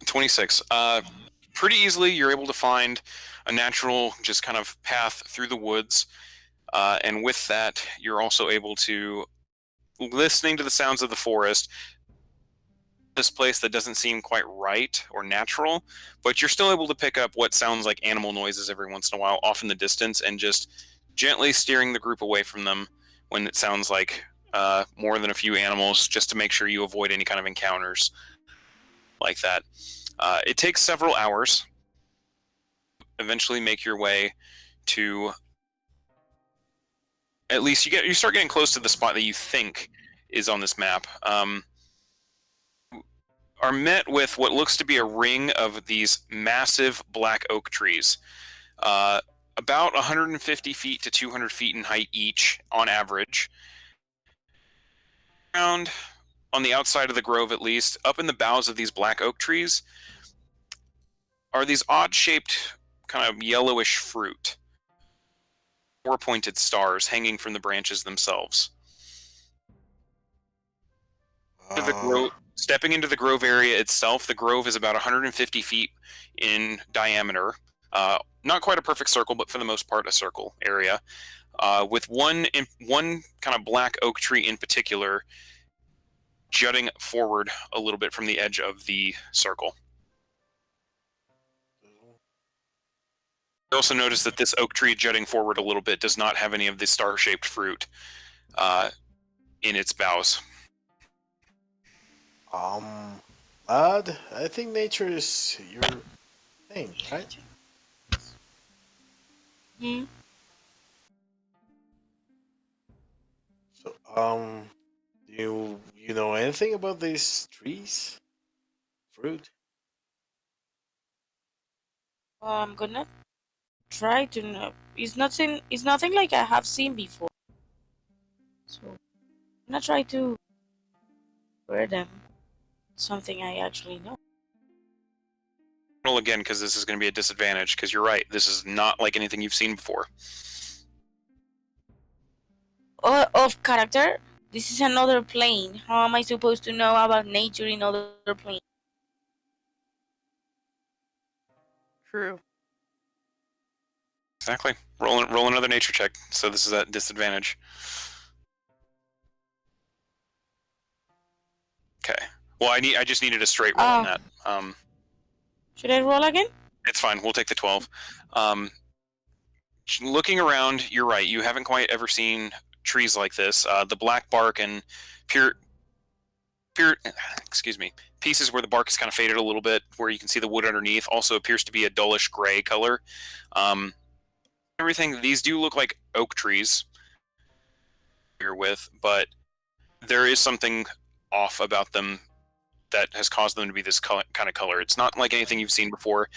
26. Pretty easily, you're able to find a natural, just kind of path through the woods, and with that, you're also able to, listening to the sounds of the forest, this place that doesn't seem quite right or natural, but you're still able to pick up what sounds like animal noises every once in a while off in the distance and just gently steering the group away from them when it sounds like more than a few animals, just to make sure you avoid any kind of encounters like that. It takes several hours. Eventually make your way to, at least you start getting close to the spot that you think is on this map. Are met with what looks to be a ring of these massive black oak trees, about 150 feet to 200 feet in height each on average. Around on the outside of the grove, at least, up in the boughs of these black oak trees, are these odd-shaped, kind of yellowish fruit. 4-pointed stars hanging from the branches themselves. Stepping into the grove area itself, the grove is about 150 feet in diameter. Not quite a perfect circle, but for the most part a circle area. with one kind of black oak tree in particular jutting forward a little bit from the edge of the circle. You also notice that this oak tree jutting forward a little bit does not have any of the star-shaped fruit in its boughs. Lad, I think nature is your thing, right? Hmm. So, do you know anything about these trees, fruit? I'm gonna try to know. It's nothing. It's nothing like I have seen before. So I'm gonna try to wear them. Something I actually know. Roll again, because this is going to be a disadvantage, because you're right, this is not like anything you've seen before. Of character. This is another plane. How am I supposed to know about nature in other planes? True. Exactly. Roll another nature check, so this is at disadvantage. Okay. Well, I just needed a straight roll on that. Should I roll again? It's fine. We'll take the 12. Looking around, you're right. You haven't quite ever seen trees like this. The black bark and excuse me, pieces where the bark is kind of faded a little bit, where you can see the wood underneath, also appears to be a dullish gray color. Everything, these do look like oak trees you're with, but there is something off about them that has caused them to be this kind of color. It's not like anything you've seen before.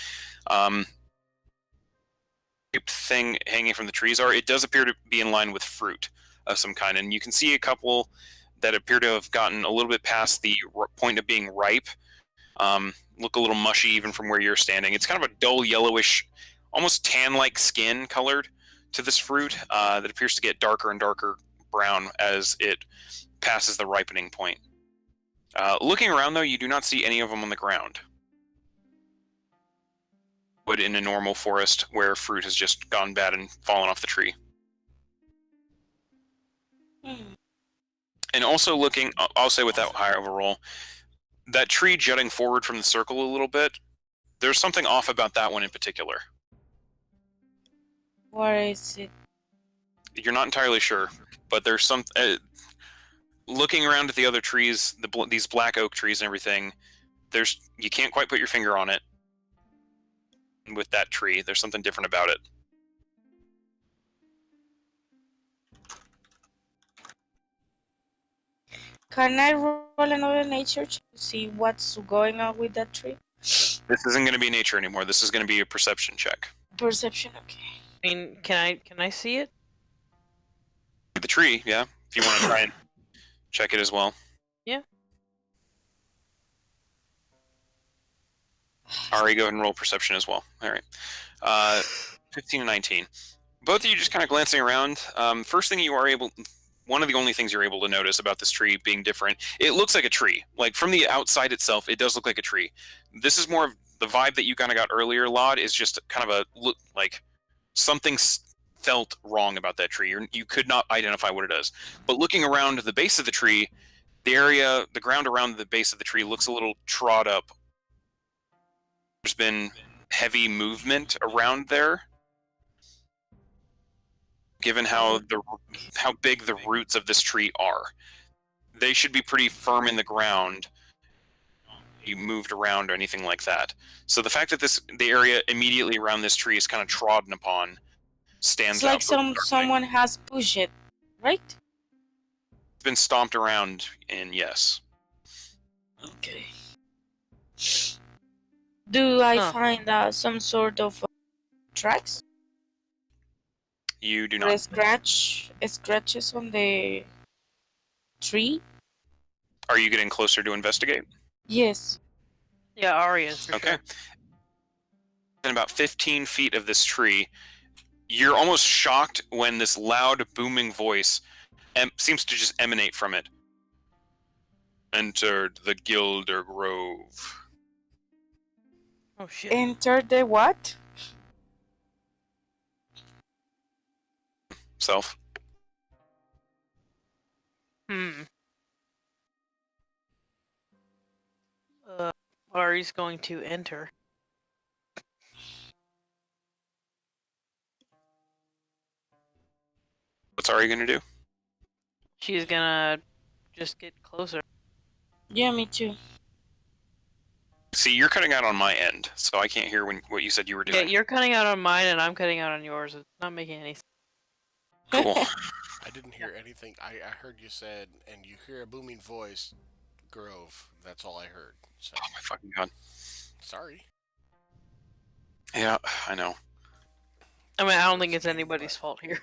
Thing hanging from the trees it does appear to be in line with fruit of some kind, and you can see a couple that appear to have gotten a little bit past the point of being ripe. Look a little mushy even from where you're standing. It's kind of a dull yellowish, almost tan-like skin colored to this fruit that appears to get darker and darker brown as it passes the ripening point. Looking around, though, you do not see any of them on the ground. Would in a normal forest where fruit has just gone bad and fallen off the tree. And also looking, I'll say without higher of a roll, that tree jutting forward from the circle a little bit, there's something off about that one in particular. What is it? You're not entirely sure, but there's some... looking around at the other trees, these black oak trees and everything, you can't quite put your finger on it. With that tree, there's something different about it. Can I roll another nature check to see what's going on with that tree? This isn't going to be nature anymore. This is going to be a perception check. Perception, okay. I mean, can I see it? The tree, yeah. If you want to try and check it as well. Yeah. Ari, go ahead and roll perception as well. All right. 15 and 19. Both of you just kind of glancing around. First thing one of the only things you're able to notice about this tree being different, it looks like a tree. Like from the outside itself, it does look like a tree. This is more of the vibe that you kind of got earlier, Laud, is just kind of a look like something felt wrong about that tree. You could not identify what it is. But looking around the base of the tree, the ground around the base of the tree looks a little trod up. There's been heavy movement around there, given how big the roots of this tree are. They should be pretty firm in the ground. You moved around or anything like that. So the fact that the area immediately around this tree is kind of trodden upon stands out. It's like someone has pushed it, right? It's been stomped around, and yes. Okay. Do I find some sort of tracks? You do not. Scratches on the tree? Are you getting closer to investigate? Yes. Yeah, Ari is for okay. sure. In about 15 feet of this tree, you're almost shocked when this loud, booming voice seems to just emanate from it. Entered the Gilder Grove. Oh shit. Entered the what? himself. Ari's going to enter. What's Ari gonna do? She's gonna just get closer. Yeah, me too. See, you're cutting out on my end, so I can't hear what you said you were Yeah, doing. you're cutting out on mine, and I'm cutting out on yours. It's not making any sense. Cool. I didn't hear anything. I heard you said, and you hear a booming voice, Grove. That's all I heard. So, Oh my fucking god. sorry. Yeah, I know. I mean, I don't think it's anybody's fault here.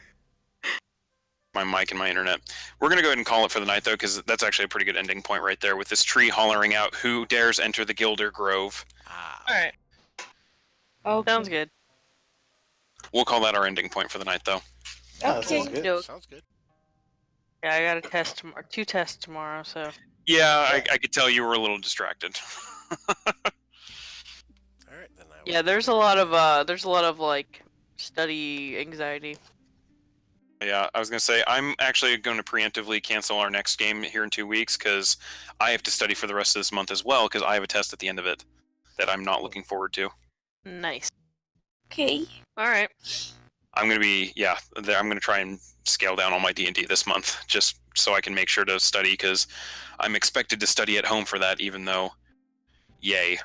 My mic and my internet. We're gonna go ahead and call it for the night, though, because that's actually a pretty good ending point right there, with this tree hollering out, "Who dares enter the Gilder Grove?" Ah. Alright. Okay. Sounds good. We'll call that our ending point for the night, though. Yeah, that Okay. sounds good. Dope. Sounds good. Yeah, I got a test tomorrow. 2 tests tomorrow, so. Yeah, I could tell you were a little distracted. All right, then. Yeah, there's a lot of like study anxiety. Yeah, I was gonna say I'm actually going to preemptively cancel our next game here in 2 weeks because I have to study for the rest of this month as well because I have a test at the end of it that I'm not looking forward to. Nice. Okay. All right. I'm gonna try and scale down on my D&D this month just so I can make sure to study because I'm expected to study at home for that, even though, yay.